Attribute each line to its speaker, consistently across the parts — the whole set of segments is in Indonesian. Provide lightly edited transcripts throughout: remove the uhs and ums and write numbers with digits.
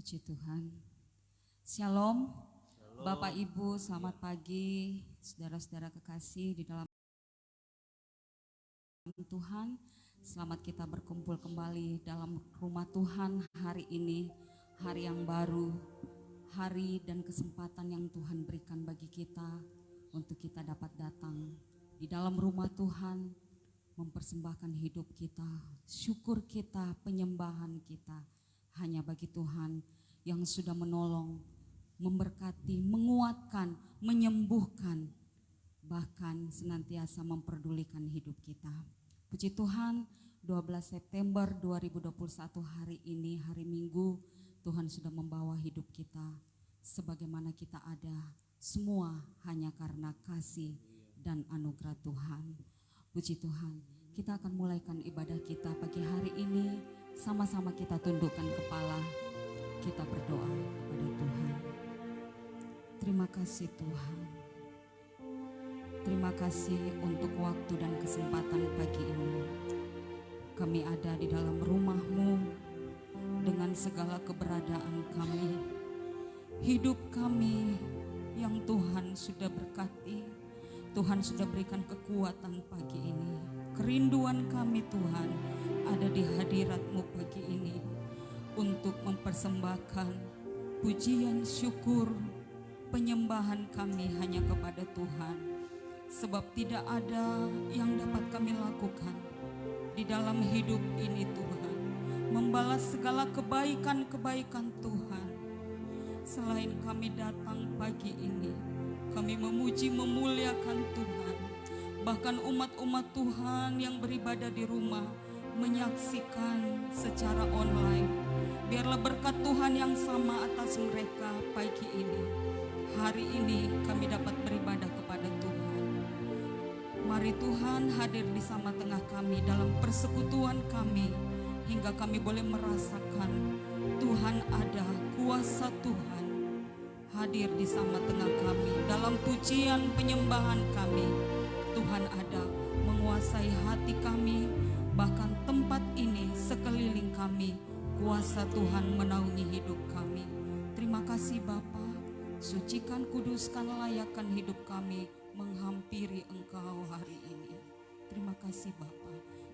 Speaker 1: Puji Tuhan. Shalom, Bapak Ibu, selamat pagi, saudara-saudara kekasih di dalam Tuhan. Selamat kita berkumpul kembali dalam rumah Tuhan hari ini, hari yang baru, hari dan kesempatan yang Tuhan berikan bagi kita untuk kita dapat datang di dalam rumah Tuhan, mempersembahkan hidup kita, syukur kita, penyembahan kita hanya bagi Tuhan yang sudah menolong, memberkati, menguatkan, menyembuhkan, bahkan senantiasa memperdulikan hidup kita. Puji Tuhan, 12 September 2021 hari ini, hari Minggu, Tuhan sudah membawa hidup kita sebagaimana kita ada, semua hanya karena kasih dan anugerah Tuhan. Puji Tuhan, kita akan mulaikan ibadah kita pagi hari ini, sama-sama kita tundukkan kepala, kita berdoa kepada Tuhan. Terima kasih Tuhan. Terima kasih untuk waktu dan kesempatan pagi ini. Kami ada di dalam rumah-Mu dengan segala keberadaan kami. Hidup kami yang Tuhan sudah berkati, Tuhan sudah berikan kekuatan pagi ini. Kerinduan kami Tuhan ada di hadirat-Mu pagi ini untuk mempersembahkan pujian, syukur, penyembahan kami hanya kepada Tuhan. Sebab tidak ada yang dapat kami lakukan di dalam hidup ini Tuhan, membalas segala kebaikan-kebaikan Tuhan. Selain kami datang pagi ini, kami memuji memuliakan Tuhan. Bahkan umat-umat Tuhan yang beribadah di rumah menyaksikan secara online. Biarlah berkat Tuhan yang sama atas mereka pagi ini. Hari ini kami dapat beribadah kepada Tuhan. Mari Tuhan hadir di sama tengah kami dalam persekutuan kami, hingga kami boleh merasakan Tuhan ada, kuasa Tuhan hadir di sama tengah kami. Dalam pujian penyembahan kami, Tuhan ada menguasai hati kami, bahkan tempat ini sekeliling kami. Kuasa Tuhan menaungi hidup kami. Terima kasih Bapa, sucikan, kuduskan, layakkan hidup kami menghampiri Engkau hari ini. Terima kasih Bapa.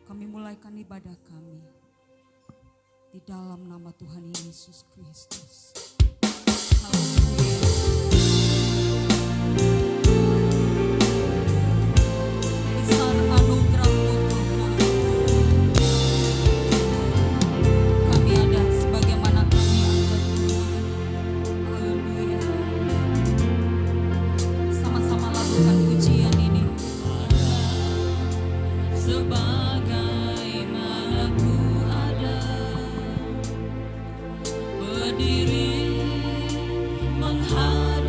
Speaker 1: Kami mulaikan ibadah kami di dalam nama Tuhan Yesus Kristus. Haleluya. Besar anugerah-Mu Tuhan. Kami ada sebagaimana kami ada Tuhan. Haleluya. Sama-sama lakukan pujian ini. Sebagaimana ku ada, berdiri menghadap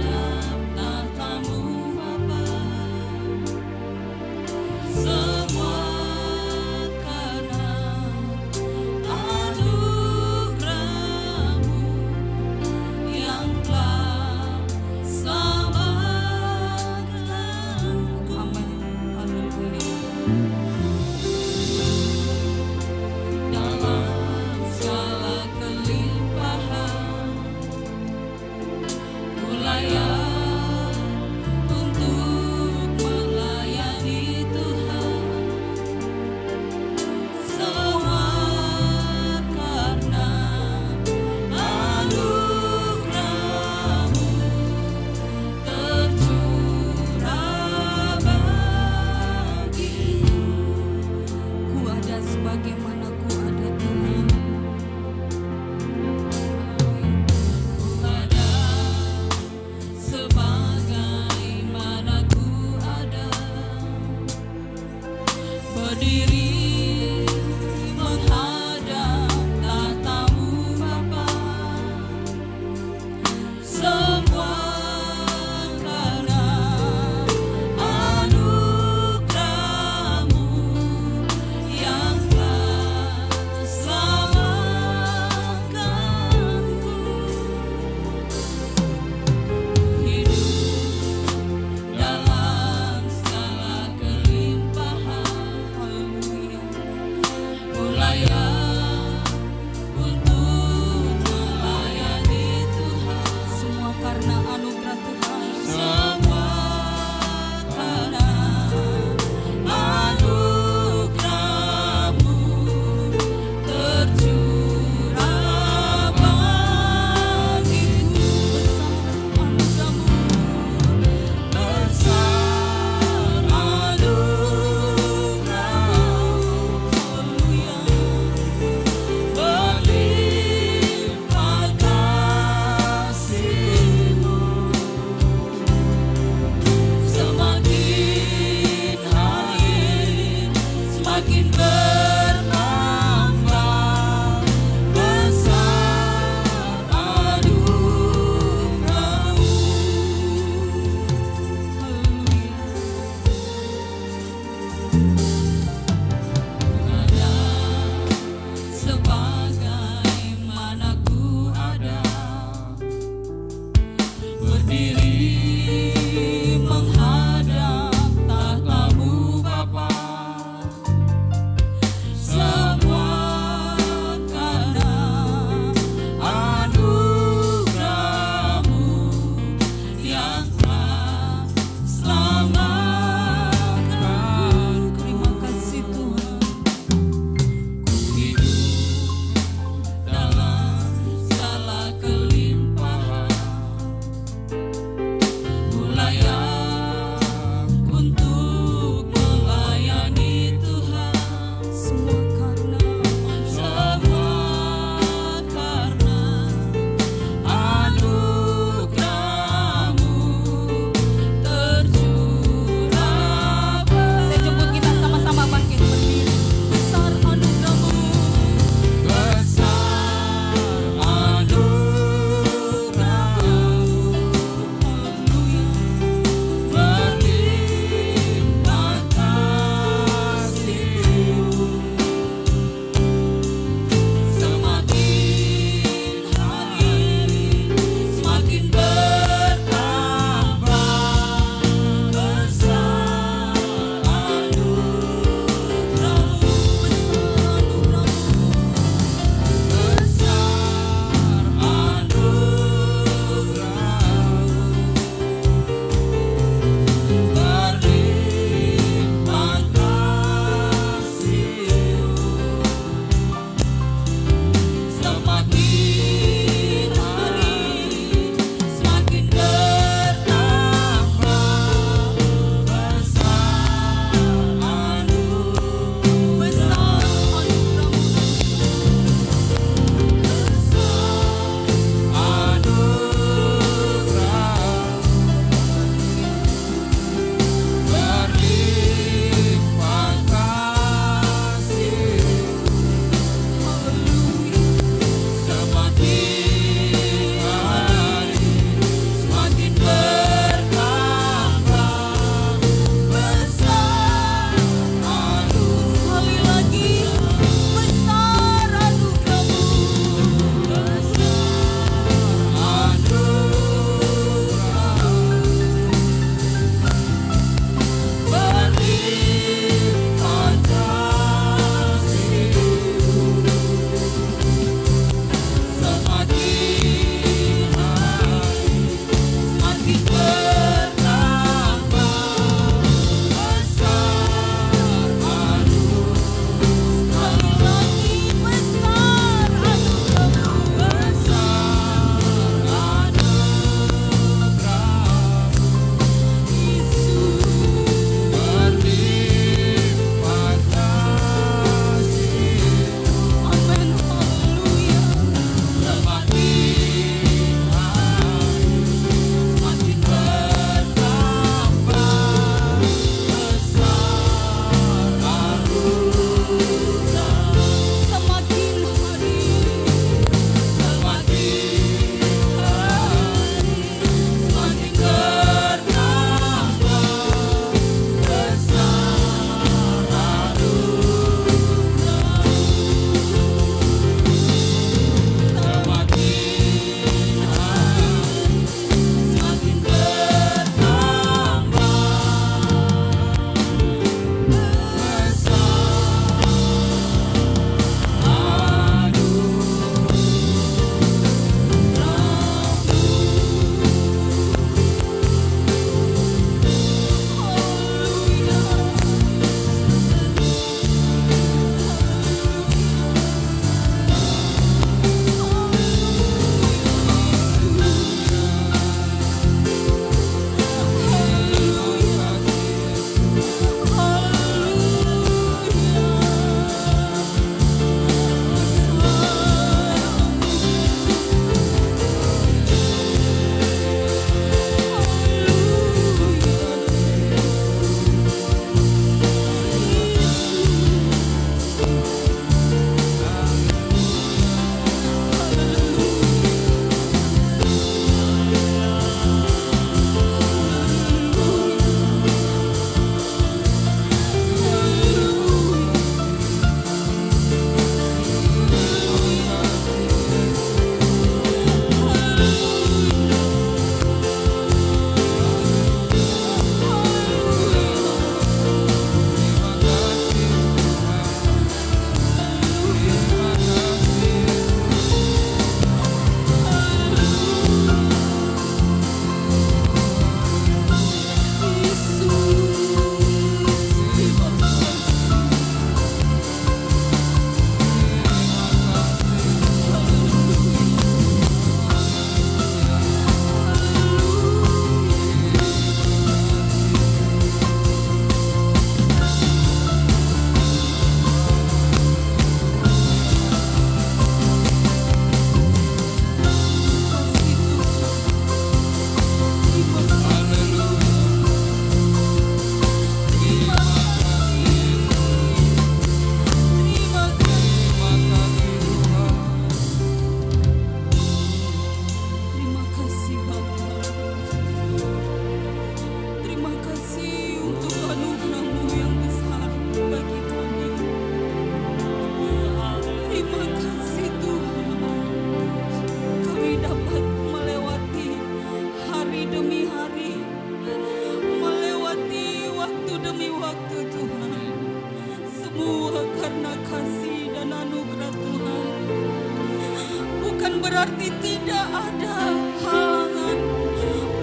Speaker 1: bukan berarti tidak ada halangan,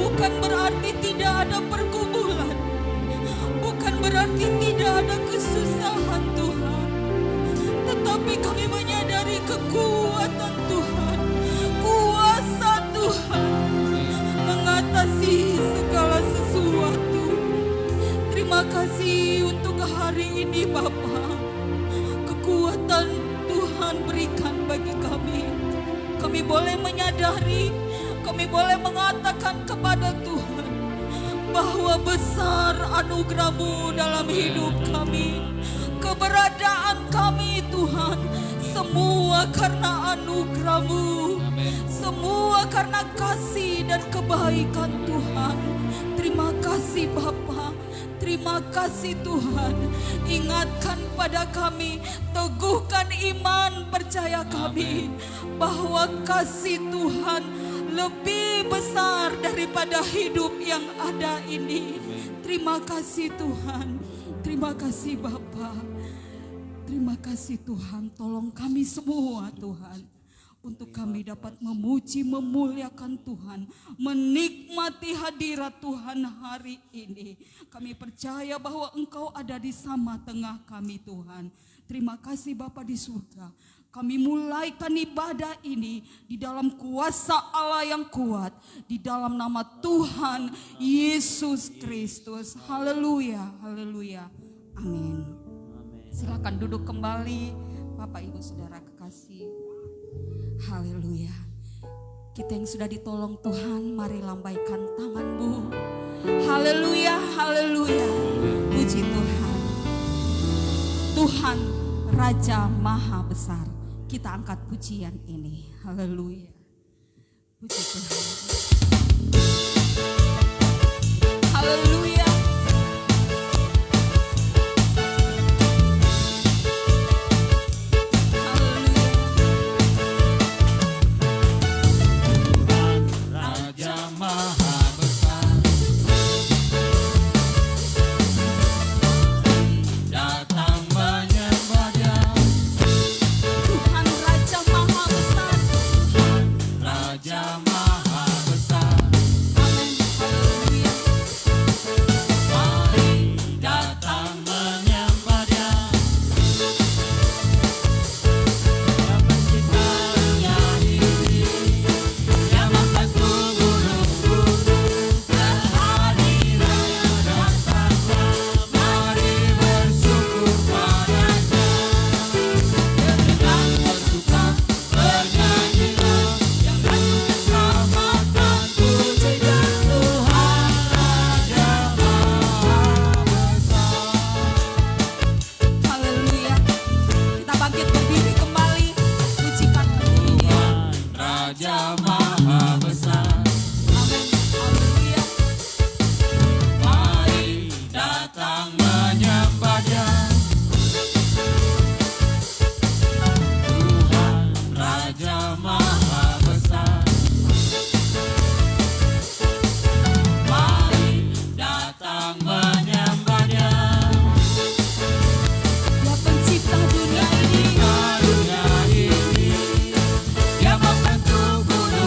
Speaker 1: bukan berarti tidak ada pergumulan, bukan berarti tidak ada kesusahan Tuhan. Tetapi kami menyadari kekuatan Tuhan, kuasa Tuhan mengatasi segala sesuatu. Terima kasih untuk hari ini Bapa. Kekuatan Tuhan berikan bagi kami. Kami boleh menyadari, kami boleh mengatakan kepada Tuhan bahwa besar anugerah-Mu dalam hidup kami. Keberadaan kami Tuhan, semua karena anugerah-Mu, semua karena kasih dan kebaikan Tuhan. Terima kasih Bapa, terima kasih Tuhan. Ingatkan pada kami, teguhkan iman percaya kami bahwa kasih Tuhan lebih besar daripada hidup yang ada ini. Terima kasih Tuhan, terima kasih Bapa. Terima kasih Tuhan, tolong kami semua Tuhan, untuk kami dapat memuji, memuliakan Tuhan, menikmati hadirat Tuhan hari ini. Kami percaya bahwa Engkau ada di sama tengah kami Tuhan. Terima kasih Bapa di surga. Kami mulaikan ibadah ini di dalam kuasa Allah yang kuat, di dalam nama Tuhan Yesus Kristus. Haleluya, haleluya, amin. Silakan duduk kembali Bapak Ibu Saudara kekasih. Haleluya. Kita yang sudah ditolong Tuhan, mari lambaikan tanganmu. Haleluya, haleluya. Puji Tuhan. Tuhan Raja Maha Besar. Kita angkat pujian ini. Haleluya. Puji Tuhan. Haleluya.
Speaker 2: Gunung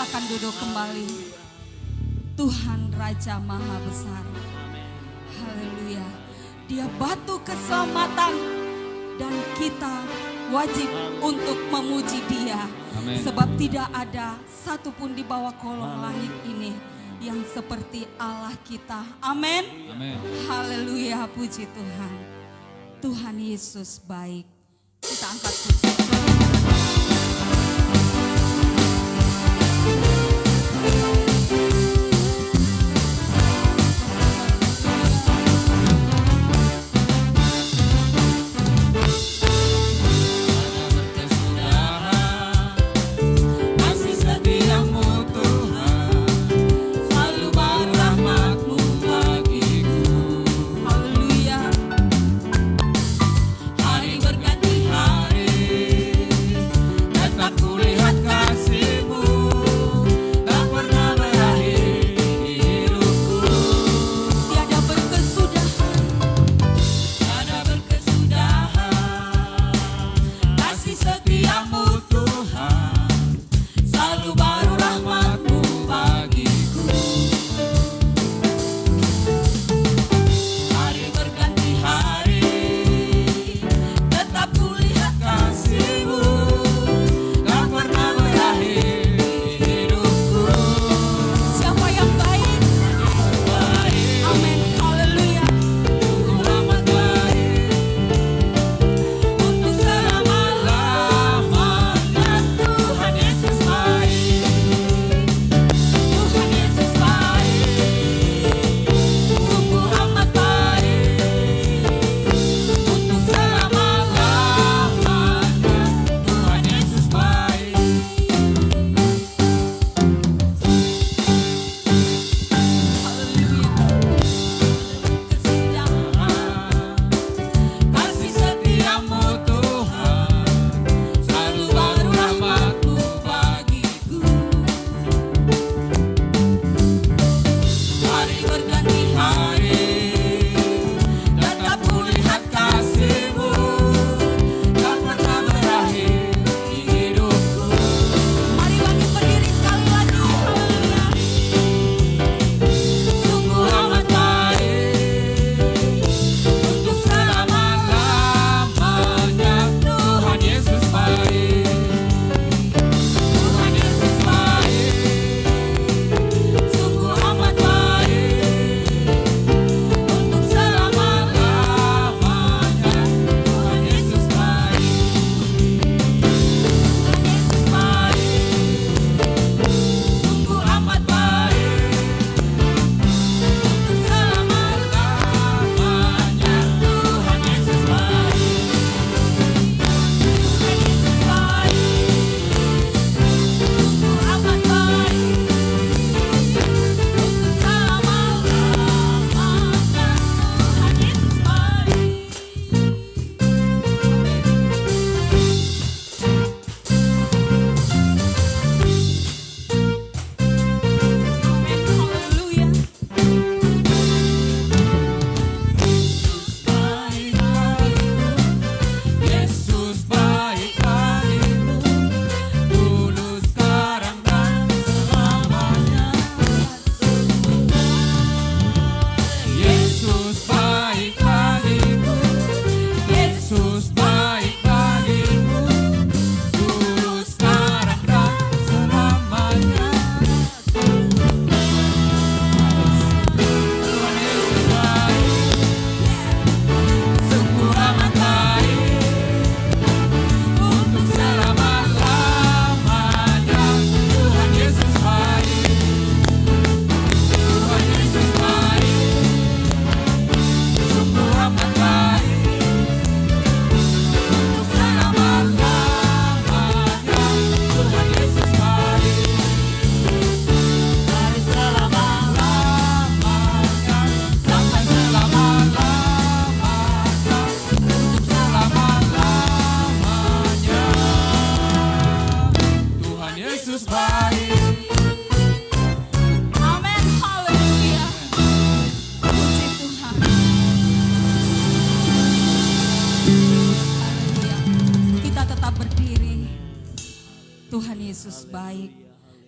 Speaker 1: Silakan duduk kembali. Tuhan Raja Maha Besar. Haleluya. Dia batu keselamatan dan kita wajib untuk memuji Dia.
Speaker 2: Amen.
Speaker 1: Sebab tidak ada satupun di bawah kolong langit ini yang seperti Allah kita. Amin.
Speaker 2: Amin.
Speaker 1: Haleluya, puji Tuhan. Tuhan Yesus baik. Kita angkat puji.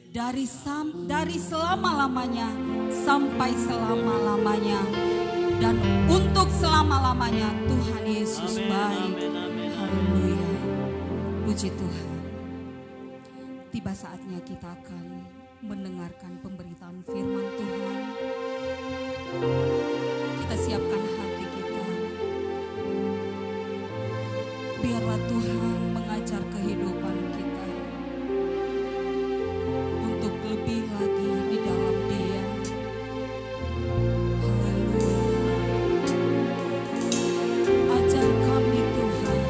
Speaker 1: dari selama-lamanya sampai selama-lamanya, dan untuk selama-lamanya Tuhan Yesus baik. Haleluya. Puji Tuhan. Tiba saatnya kita akan mendengarkan pemberitaan firman Tuhan. Kita siapkan hati kita. Biarlah Tuhan mengajar kehidupan kita untuk lebih lagi di dalam Dia. Haleluya. Ajar kami Tuhan.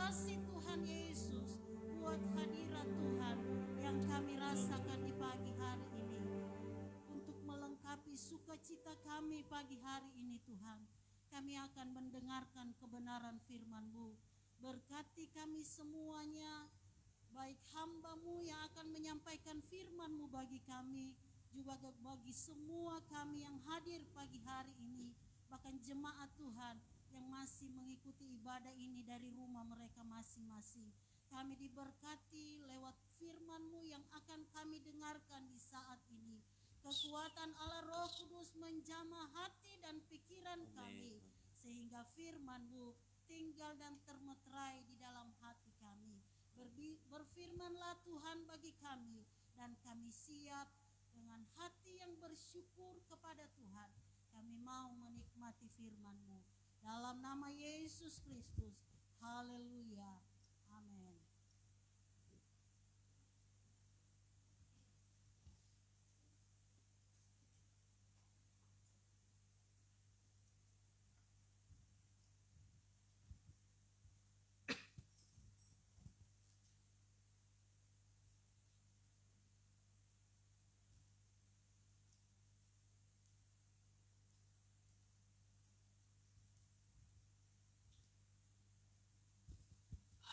Speaker 2: kasih Tuhan Yesus buat hadirat Tuhan yang kami rasakan di pagi hari ini. Untuk melengkapi sukacita kami pagi hari ini Tuhan, kami akan mendengarkan kebenaran firman-Mu. Berkati kami semuanya, baik hamba-Mu yang akan menyampaikan firman-Mu bagi kami, juga bagi semua kami yang hadir pagi hari ini, bahkan jemaat Tuhan yang masih mengikuti ibadah ini dari rumah mereka masing-masing. Kami diberkati lewat firman-Mu yang akan kami dengarkan di saat ini. Kekuatan Allah Roh Kudus menjamah hati dan pikiran kami, sehingga firman-Mu tinggal dan termeterai di dalam hati kami. Berfirmanlah Tuhan bagi kami, dan kami siap dengan hati yang bersyukur kepada Tuhan. Kami mau menikmati firman-Mu. Dalam nama Yesus Kristus. Haleluya. Amin.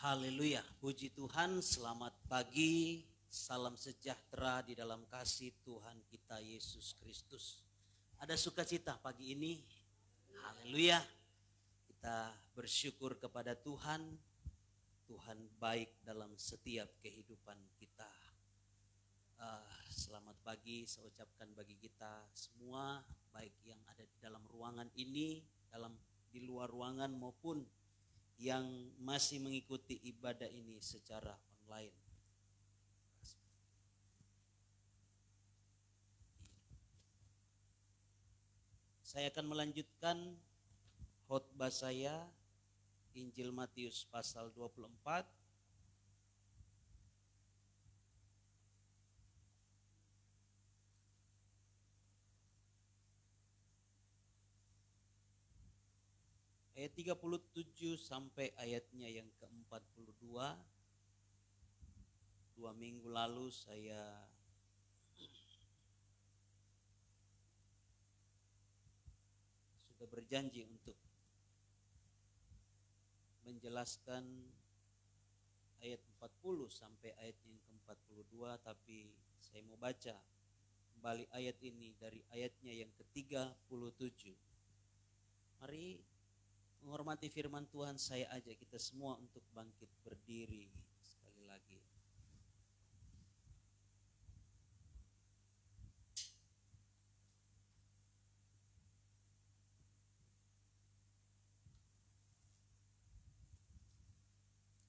Speaker 3: Haleluya, puji Tuhan, selamat pagi, salam sejahtera di dalam kasih Tuhan kita Yesus Kristus. Ada sukacita pagi ini, haleluya, kita bersyukur kepada Tuhan, Tuhan baik dalam setiap kehidupan kita. Selamat pagi saya ucapkan bagi kita semua, baik yang ada di dalam ruangan ini, di luar ruangan maupun yang masih mengikuti ibadah ini secara online. Saya akan melanjutkan khotbah saya, Injil Matius pasal 24. Ayat 37 sampai ayatnya yang ke-42. 2 minggu lalu saya sudah berjanji untuk menjelaskan ayat 40 sampai ayat yang ke-42, tapi saya mau baca kembali ayat ini dari ayatnya yang ke-37. Mari menghormati firman Tuhan, saya ajak kita semua untuk bangkit berdiri sekali lagi.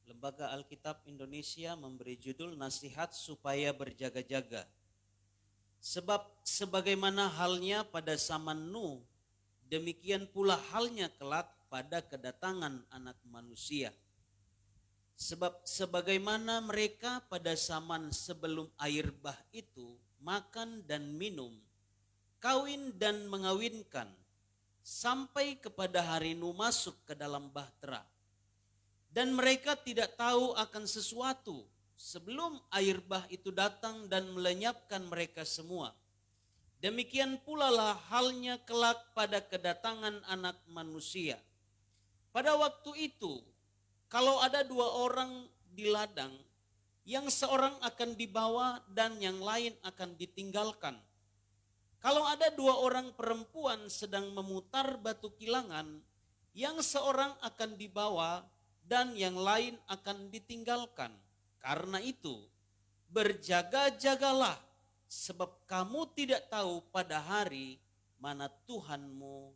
Speaker 3: Lembaga Alkitab Indonesia memberi judul Nasihat Supaya Berjaga-jaga. Sebab sebagaimana halnya pada zaman Nuh, demikian pula halnya kelak pada kedatangan Anak Manusia. Sebab sebagaimana mereka pada zaman sebelum air bah itu makan dan minum, kawin dan mengawinkan, sampai kepada hari Nuh masuk ke dalam bahtera. Dan mereka tidak tahu akan sesuatu sebelum air bah itu datang dan melenyapkan mereka semua. Demikian pula lah halnya kelak pada kedatangan Anak Manusia. Pada waktu itu, kalau ada 2 orang di ladang, yang seorang akan dibawa dan yang lain akan ditinggalkan. Kalau ada 2 orang perempuan sedang memutar batu kilangan, yang seorang akan dibawa dan yang lain akan ditinggalkan. Karena itu, berjaga-jagalah, sebab kamu tidak tahu pada hari mana Tuhanmu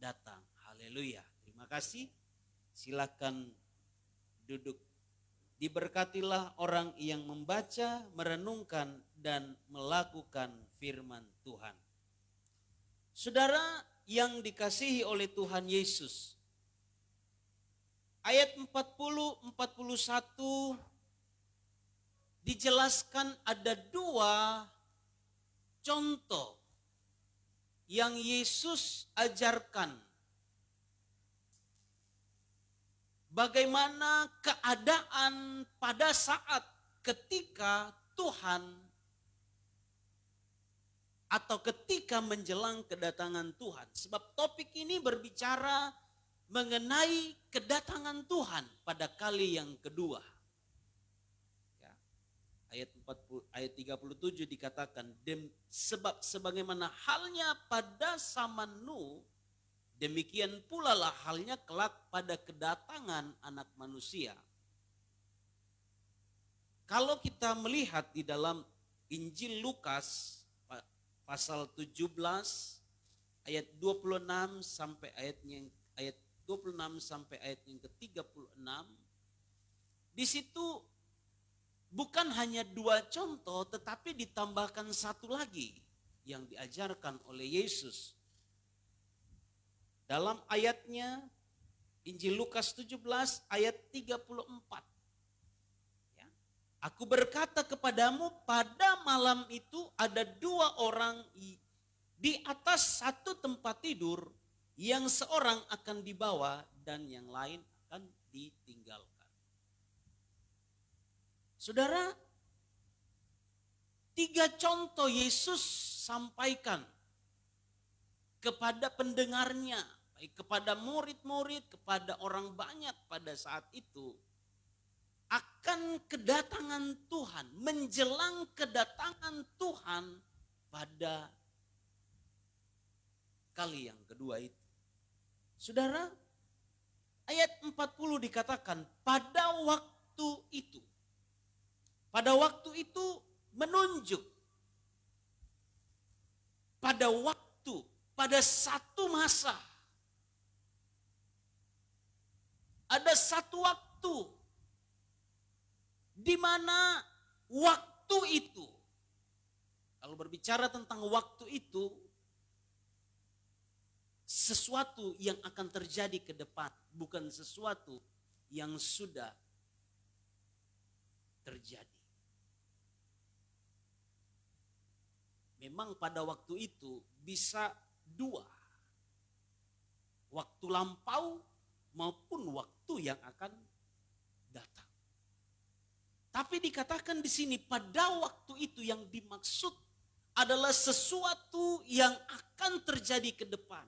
Speaker 3: datang. Haleluya. Terima kasih. Silakan duduk. Diberkatilah orang yang membaca, merenungkan, dan melakukan firman Tuhan. Saudara yang dikasihi oleh Tuhan Yesus, ayat 40-41 dijelaskan ada 2 contoh yang Yesus ajarkan bagaimana keadaan pada saat ketika Tuhan atau ketika menjelang kedatangan Tuhan. Sebab topik ini berbicara mengenai kedatangan Tuhan pada kali yang kedua. Ya, ayat 37 dikatakan, sebab sebagaimana halnya pada zaman Nuh, demikian pula lah halnya kelak pada kedatangan Anak Manusia. Kalau kita melihat di dalam Injil Lukas pasal 17 ayat 26 sampai ayat 26 sampai ayat yang ke-36, di situ bukan hanya 2 contoh tetapi ditambahkan satu lagi yang diajarkan oleh Yesus. Dalam ayatnya Injil Lukas 17 ayat 34. Ya. Aku berkata kepadamu, pada malam itu ada 2 orang di atas satu tempat tidur, yang seorang akan dibawa dan yang lain akan ditinggalkan. Saudara, 3 contoh Yesus sampaikan kepada pendengarnya, baik kepada murid-murid, kepada orang banyak pada saat itu, akan kedatangan Tuhan, menjelang kedatangan Tuhan pada kali yang kedua itu. Saudara, ayat 40 dikatakan pada waktu itu. Pada waktu itu menunjuk pada waktu, pada satu masa. Ada satu waktu di mana waktu itu, kalau berbicara tentang waktu itu, sesuatu yang akan terjadi ke depan, bukan sesuatu yang sudah terjadi. Memang pada waktu itu bisa 2. Waktu lampau maupun waktu yang akan datang. Tapi dikatakan di sini pada waktu itu yang dimaksud adalah sesuatu yang akan terjadi ke depan.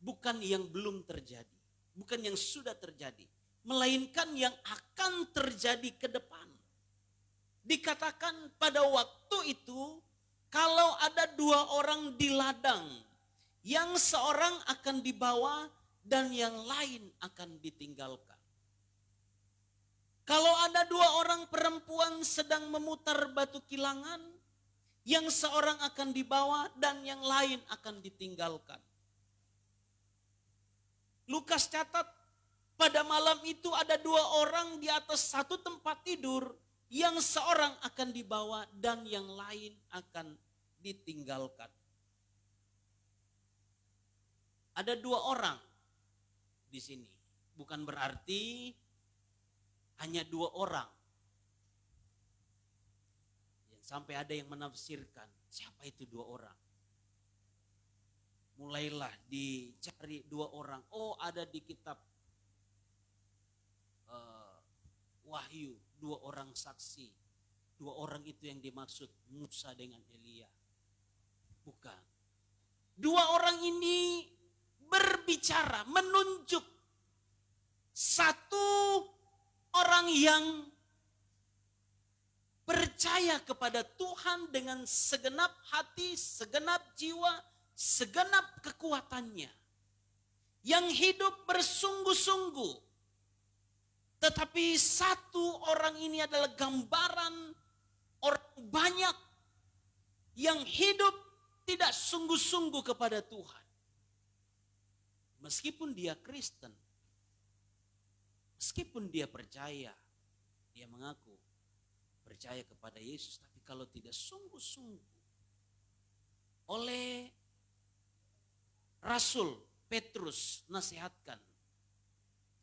Speaker 3: Bukan yang belum terjadi, bukan yang sudah terjadi, melainkan yang akan terjadi ke depan. Dikatakan pada waktu itu, kalau ada 2 orang di ladang, yang seorang akan dibawa dan yang lain akan ditinggalkan. Kalau ada 2 orang perempuan sedang memutar batu kilangan, yang seorang akan dibawa dan yang lain akan ditinggalkan. Lukas catat pada malam itu ada 2 orang di atas satu tempat tidur, yang seorang akan dibawa dan yang lain akan ditinggalkan. Ada 2 orang di sini. Bukan berarti hanya 2 orang. Sampai ada yang menafsirkan, siapa itu 2 orang? Mulailah dicari 2 orang. Oh, ada di kitab Wahyu 2 orang saksi. 2 orang itu yang dimaksud Musa dengan Elia. Bukan. 2 orang ini berbicara, menunjuk satu orang yang percaya kepada Tuhan dengan segenap hati, segenap jiwa, segenap kekuatannya. Yang hidup bersungguh-sungguh. Tetapi satu orang ini adalah gambaran orang banyak yang hidup tidak sungguh-sungguh kepada Tuhan. Meskipun dia Kristen, meskipun dia percaya, dia mengaku percaya kepada Yesus, tapi kalau tidak sungguh-sungguh, oleh Rasul Petrus nasihatkan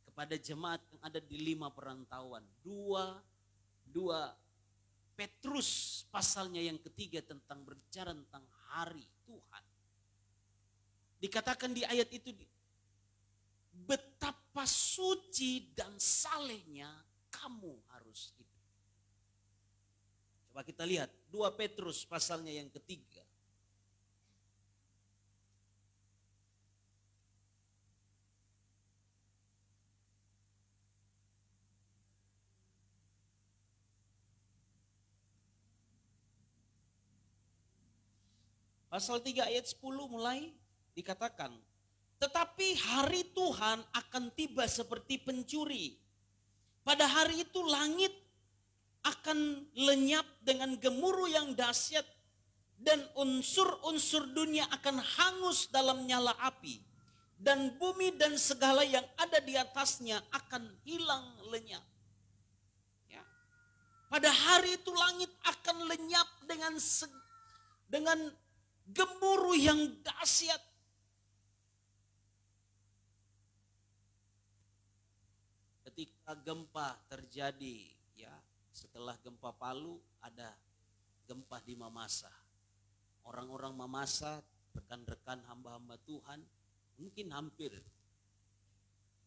Speaker 3: kepada jemaat yang ada di 5 perantauan. 2 Petrus pasalnya yang ketiga tentang berbicara tentang hari Tuhan. Dikatakan di ayat itu, betapa suci dan salehnya kamu harus hidup. Coba kita lihat 2 Petrus pasalnya yang ketiga. Pasal 3 ayat 10 mulai dikatakan, tetapi hari Tuhan akan tiba seperti pencuri. Pada hari itu langit akan lenyap dengan gemuruh yang dahsyat dan unsur-unsur dunia akan hangus dalam nyala api. Dan bumi dan segala yang ada di atasnya akan hilang lenyap. Ya. Pada hari itu langit akan lenyap dengan gemuruh yang dahsyat. Ketika gempa terjadi, ya, setelah gempa Palu ada gempa di Mamasa. Orang-orang Mamasa, rekan-rekan hamba-hamba Tuhan, mungkin hampir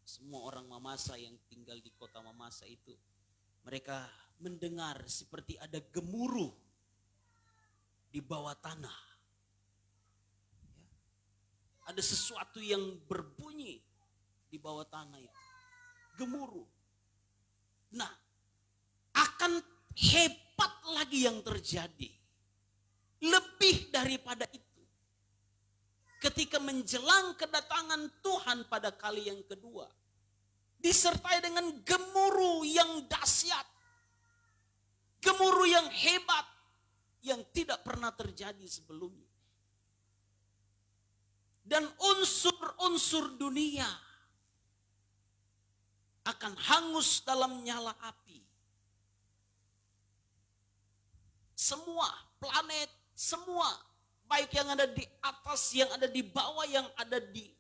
Speaker 3: semua orang Mamasa yang tinggal di kota Mamasa itu, mereka mendengar seperti ada gemuruh di bawah tanah. Ada sesuatu yang berbunyi di bawah tanah itu. Gemuruh. Nah, akan hebat lagi yang terjadi. Lebih daripada itu. Ketika menjelang kedatangan Tuhan pada kali yang kedua. Disertai dengan gemuruh yang dahsyat. Gemuruh yang hebat. Yang tidak pernah terjadi sebelumnya. Dan unsur-unsur dunia akan hangus dalam nyala api. Semua planet, semua baik yang ada di atas, yang ada di bawah, yang ada di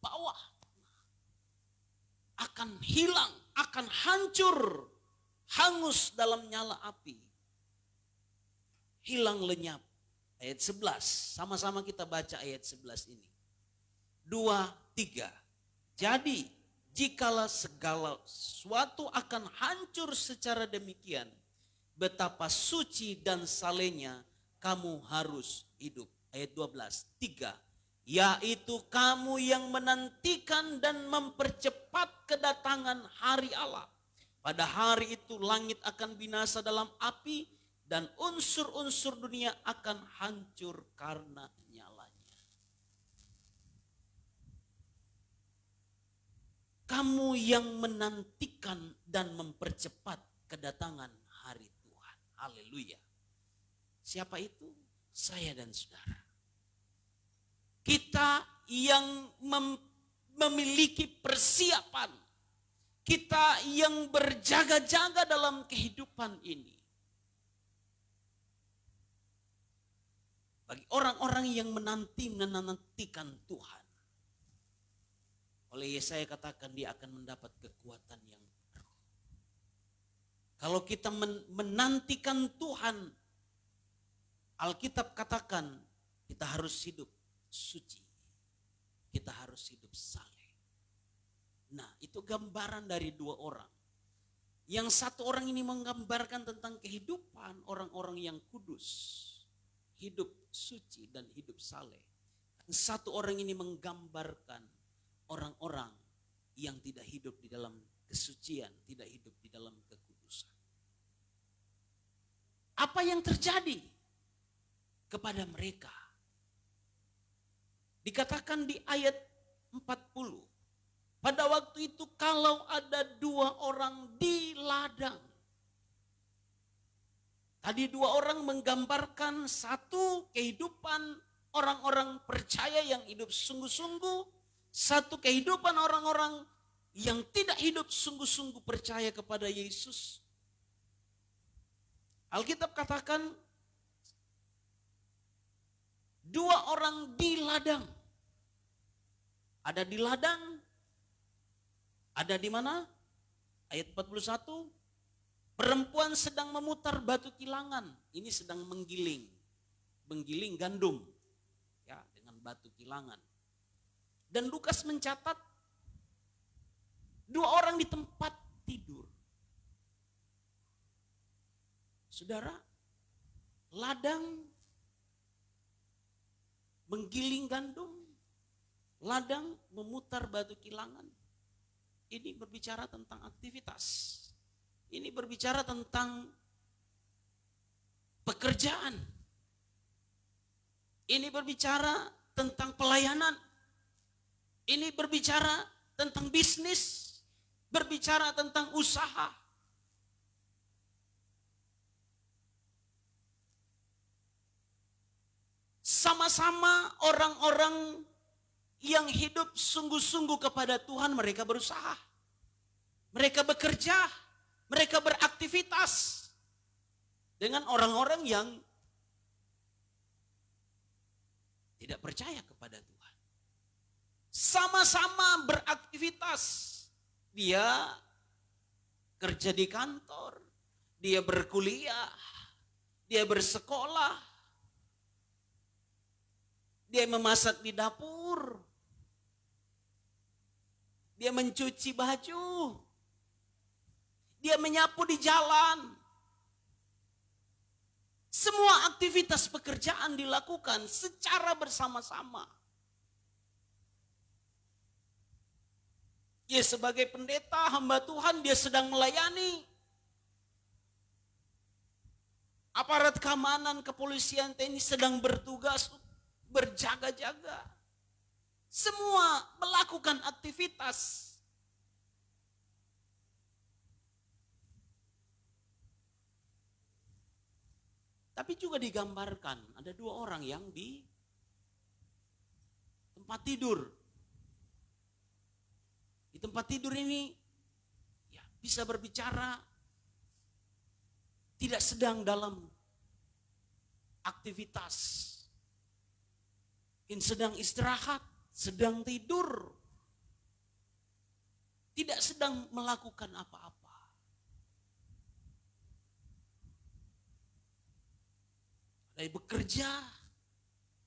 Speaker 3: bawah akan hilang, akan hancur, hangus dalam nyala api. Hilang lenyap. Ayat 11, sama-sama kita baca ayat 11 ini. 2, 3. Jadi, jikalau segala sesuatu akan hancur secara demikian, betapa suci dan salehnya kamu harus hidup. Ayat 12, 3. Yaitu kamu yang menantikan dan mempercepat kedatangan hari Allah. Pada hari itu langit akan binasa dalam api, dan unsur-unsur dunia akan hancur karena nyalanya. Kamu yang menantikan dan mempercepat kedatangan hari Tuhan. Haleluya. Siapa itu? Saya dan saudara. Kita yang memiliki persiapan. Kita yang berjaga-jaga dalam kehidupan ini. Bagi orang-orang yang menantikan Tuhan. Oleh Yesaya katakan dia akan mendapat kekuatan yang baru. Kalau kita menantikan Tuhan, Alkitab katakan kita harus hidup suci. Kita harus hidup saleh. Nah, itu gambaran dari 2 orang. Yang satu orang ini menggambarkan tentang kehidupan orang-orang yang kudus. Hidup suci dan hidup saleh. Satu orang ini menggambarkan orang-orang yang tidak hidup di dalam kesucian, tidak hidup di dalam kekudusan. Apa yang terjadi kepada mereka? Dikatakan di ayat 40. Pada waktu itu kalau ada 2 orang di ladang. Tadi 2 orang menggambarkan satu kehidupan orang-orang percaya yang hidup sungguh-sungguh. Satu kehidupan orang-orang yang tidak hidup sungguh-sungguh percaya kepada Yesus. Alkitab katakan 2 orang di ladang. Ada di ladang. Ada di mana? Ayat 41. Perempuan sedang memutar batu kilangan. Ini sedang menggiling gandum. Ya, dengan batu kilangan. Dan Lukas mencatat 2 orang di tempat tidur. Saudara, ladang menggiling gandum, ladang memutar batu kilangan. Ini berbicara tentang aktivitas. Ini berbicara tentang pekerjaan. Ini berbicara tentang pelayanan. Ini berbicara tentang bisnis. Berbicara tentang usaha. Sama-sama orang-orang yang hidup sungguh-sungguh kepada Tuhan, mereka berusaha. Mereka bekerja, mereka beraktivitas. Dengan orang-orang yang tidak percaya kepada Tuhan. Sama-sama beraktivitas. Dia kerja di kantor, dia berkuliah, dia bersekolah, dia memasak di dapur, dia mencuci baju, dia menyapu di jalan. Semua aktivitas pekerjaan dilakukan secara bersama-sama. Dia sebagai pendeta, hamba Tuhan, dia sedang melayani. Aparat keamanan, kepolisian, TNI sedang bertugas, berjaga-jaga. Semua melakukan aktivitas. Tapi juga digambarkan ada 2 orang yang di tempat tidur. Di tempat tidur ini ya, bisa berbicara tidak sedang dalam aktivitas. Mungkin sedang istirahat, sedang tidur. Tidak sedang melakukan apa-apa. Ada bekerja,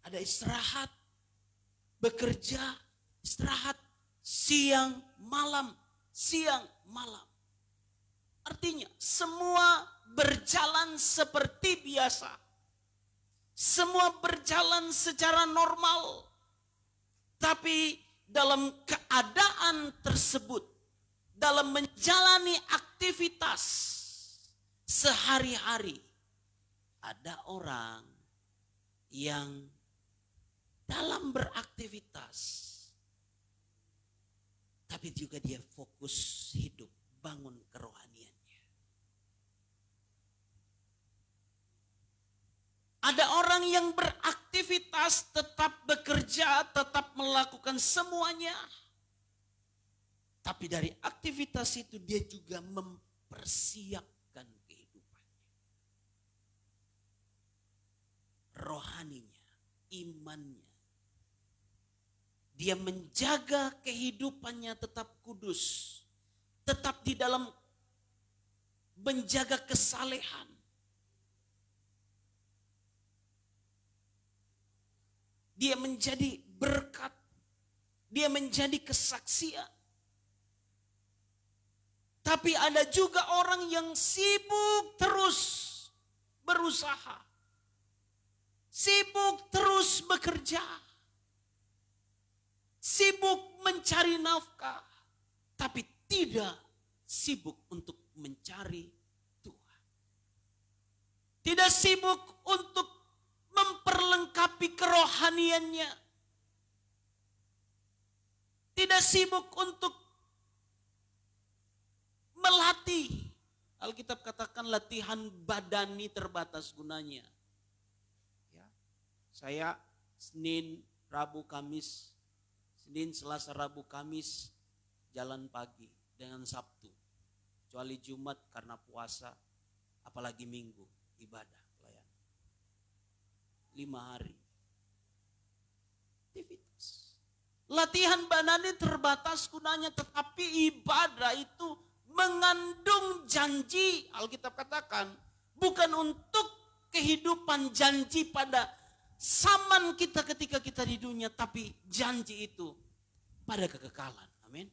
Speaker 3: ada istirahat, bekerja, istirahat, siang, malam, siang, malam. Artinya semua berjalan seperti biasa. Semua berjalan secara normal. Tapi dalam keadaan tersebut, dalam menjalani aktivitas sehari-hari, ada orang yang dalam beraktivitas, tapi juga dia fokus hidup, bangun kerohaniannya. Ada orang yang beraktivitas, tetap bekerja, tetap melakukan semuanya. Tapi dari aktivitas itu dia juga mempersiapkan kehidupannya. Rohaninya, imannya. Dia menjaga kehidupannya tetap kudus. Tetap di dalam menjaga kesalehan. Dia menjadi berkat. Dia menjadi kesaksian. Tapi ada juga orang yang sibuk terus berusaha. Sibuk terus bekerja. Sibuk mencari nafkah. Tapi tidak sibuk untuk mencari Tuhan. Tidak sibuk untuk memperlengkapi kerohaniannya. Tidak sibuk untuk melatih. Alkitab katakan latihan badani terbatas gunanya. Ya, saya Senin, Rabu, Kamis. Senin, Selasa, Rabu, Kamis jalan pagi dengan Sabtu. Kecuali Jumat karena puasa, apalagi Minggu ibadah. 5 hari. Aktivitas. Latihan badani terbatas gunanya, tetapi ibadah itu mengandung janji. Alkitab katakan bukan untuk kehidupan janji pada zaman kita ketika kita di dunia, tapi janji itu pada kekekalan. Amin.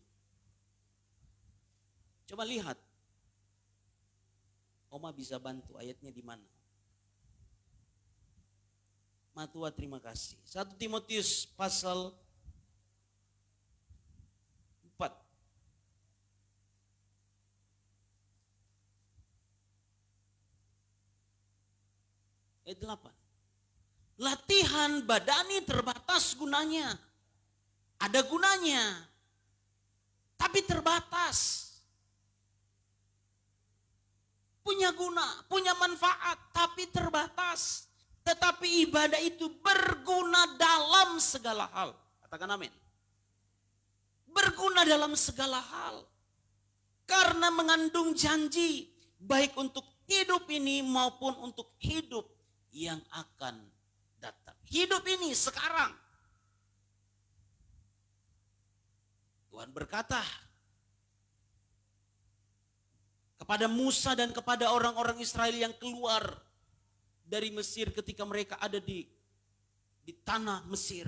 Speaker 3: Coba lihat. Oma bisa bantu ayatnya di mana? Matua terima kasih. 1 Timotius pasal 4. Ayat 8. Latihan badani terbatas gunanya. Ada gunanya. Tapi terbatas. Punya guna, punya manfaat, tapi terbatas. Tetapi ibadah itu berguna dalam segala hal. Katakan amin. Berguna dalam segala hal. Karena mengandung janji, baik untuk hidup ini maupun untuk hidup yang akan datang. Hidup ini sekarang. Tuhan berkata kepada Musa dan kepada orang-orang Israel yang keluar dari Mesir ketika mereka ada di tanah Mesir.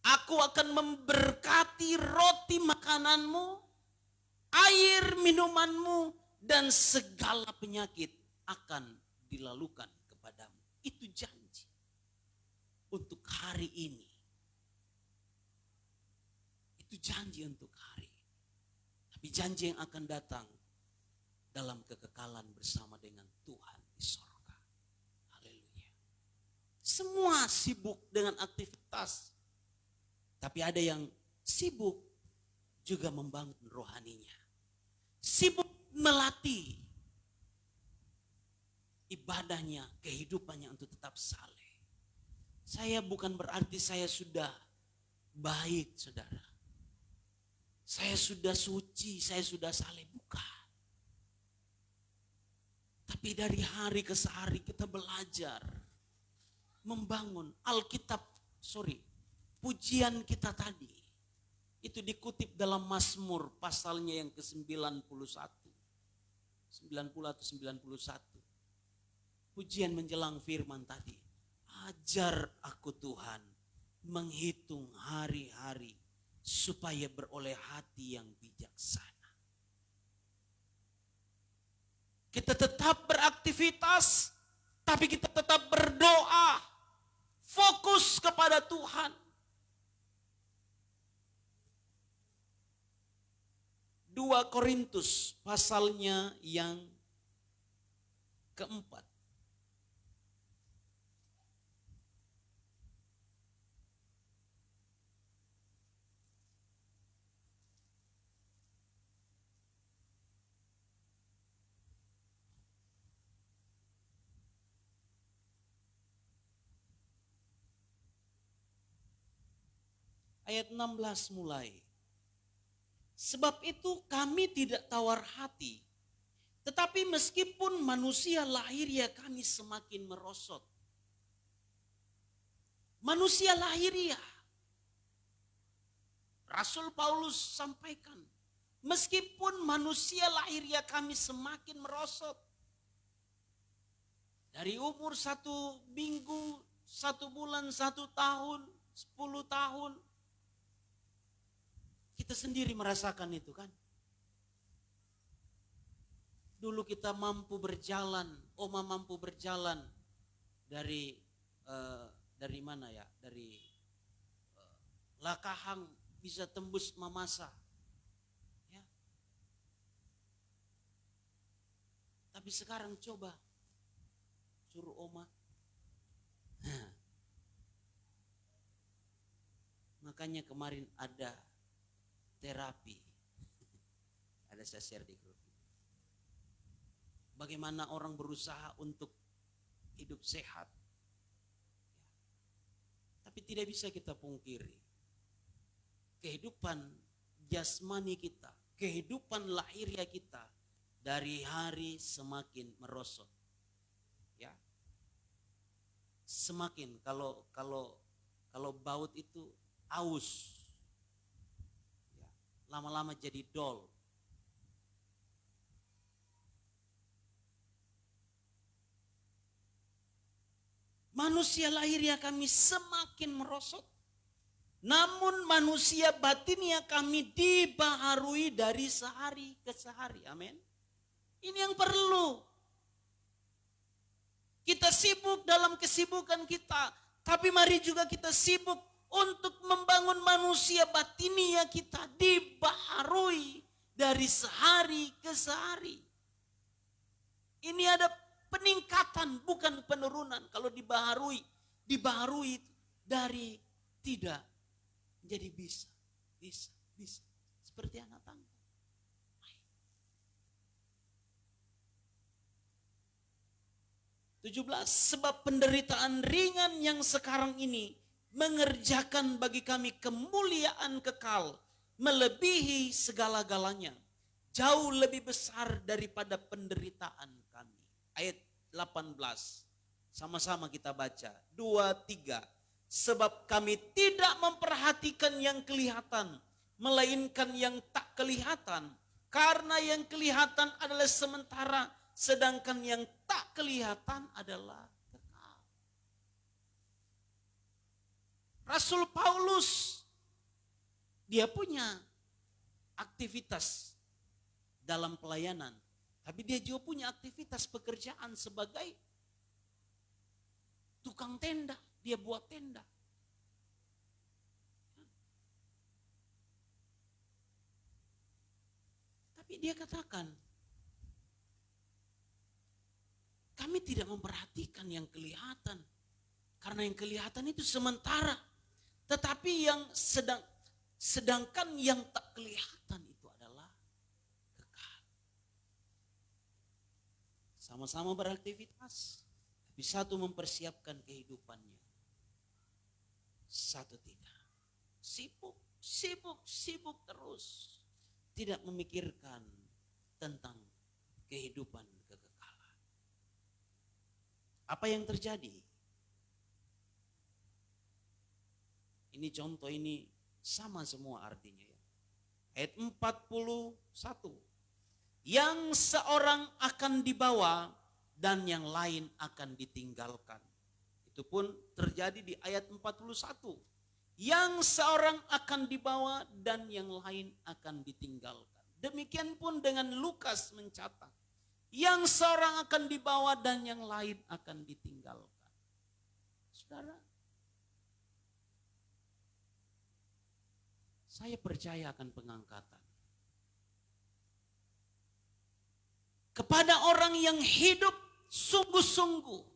Speaker 3: Aku akan memberkati roti makananmu, air minumanmu, dan segala penyakit akan dilalukan kepadamu. Itu janji untuk hari ini. Itu janji untuk hari ini. Tapi janji yang akan datang dalam kekekalan bersama dengan Tuhan di sorga. Haleluya. Semua sibuk dengan aktivitas. Tapi ada yang sibuk juga membangun rohaninya. Sibuk melatih ibadahnya, kehidupannya untuk tetap saleh. Saya bukan berarti saya sudah baik, saudara. Saya sudah suci, saya sudah saleh. Bukan. Tapi dari hari ke hari kita belajar membangun pujian kita tadi. Itu dikutip dalam Mazmur pasalnya yang ke-91. 90 atau 91. Pujian menjelang firman tadi. Ajar aku Tuhan menghitung hari-hari supaya beroleh hati yang bijaksana. Kita tetap beraktivitas, tapi kita tetap berdoa, fokus kepada Tuhan. 2 Korintus pasalnya yang keempat. Ayat 16 mulai. Sebab itu kami tidak tawar hati, tetapi meskipun manusia lahiriah kami semakin merosot. Manusia lahiriah. Rasul Paulus sampaikan, meskipun manusia lahiriah kami semakin merosot. Dari umur 1 minggu, 1 bulan, 1 tahun, 10 tahun. Kita sendiri merasakan itu kan. Dulu kita mampu berjalan, Oma mampu berjalan dari mana ya? Dari Lakahang bisa tembus Mamasa. Ya. Tapi sekarang coba suruh Oma. Makanya kemarin ada terapi. Ada saya share di grup. Bagaimana orang berusaha untuk hidup sehat. Tapi tidak bisa kita pungkiri. Kehidupan jasmani kita, kehidupan lahiriah kita dari hari semakin merosot. Ya. Semakin kalau baut itu aus. Lama-lama jadi dol. Manusia lahiriah kami semakin merosot. Namun manusia batinnya kami dibaharui dari sehari ke sehari. Amin. Ini yang perlu. Kita sibuk dalam kesibukan kita. Tapi mari juga kita sibuk untuk membangun manusia batinnya kita dibaharui dari sehari ke sehari. Ini ada peningkatan bukan penurunan. Kalau dibaharui dari tidak jadi bisa. Seperti anak tangga. Sebab penderitaan ringan yang sekarang ini mengerjakan bagi kami kemuliaan kekal melebihi segala-galanya. Jauh lebih besar daripada penderitaan kami. Ayat 18. Sama-sama kita baca. 2, 3. Sebab kami tidak memperhatikan yang kelihatan, melainkan yang tak kelihatan. Karena yang kelihatan adalah sementara, sedangkan yang tak kelihatan adalah kekal. Rasul Paulus, dia punya aktivitas dalam pelayanan. Tapi dia juga punya aktivitas pekerjaan sebagai tukang tenda. Dia buat tenda. Tapi dia katakan, kami tidak memperhatikan yang kelihatan. Karena yang kelihatan itu sementara. Tetapi yang sedangkan yang tak kelihatan itu adalah kekal. Sama-sama beraktivitas. Tapi satu mempersiapkan kehidupannya. Satu tidak. Sibuk terus. Tidak memikirkan tentang kehidupan kekekalan. Apa yang terjadi? Ini contoh ini sama semua artinya ya. Ayat 41. Yang seorang akan dibawa dan yang lain akan ditinggalkan. Itu pun terjadi di ayat 41. Yang seorang akan dibawa dan yang lain akan ditinggalkan. Demikian pun dengan Lukas mencatat. Yang seorang akan dibawa dan yang lain akan ditinggalkan. Saudara, saya percaya akan pengangkatan. Kepada orang yang hidup sungguh-sungguh.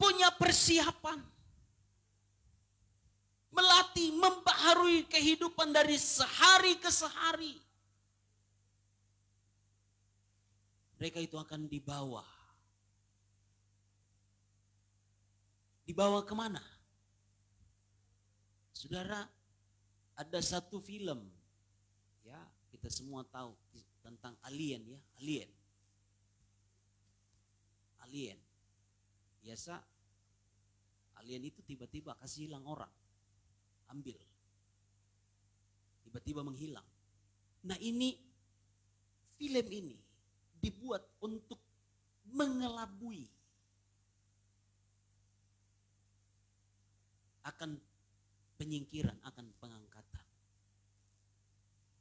Speaker 3: Punya persiapan. Melatih, membaharui kehidupan dari sehari ke sehari. Mereka itu akan dibawa. Dibawa kemana? Saudara, ada satu film. Ya, kita semua tahu tentang alien ya, alien. Biasa alien itu tiba-tiba kasih hilang orang. Ambil. Tiba-tiba menghilang. Nah ini, film ini dibuat untuk mengelabui akan penyingkiran, akan pengangkatan.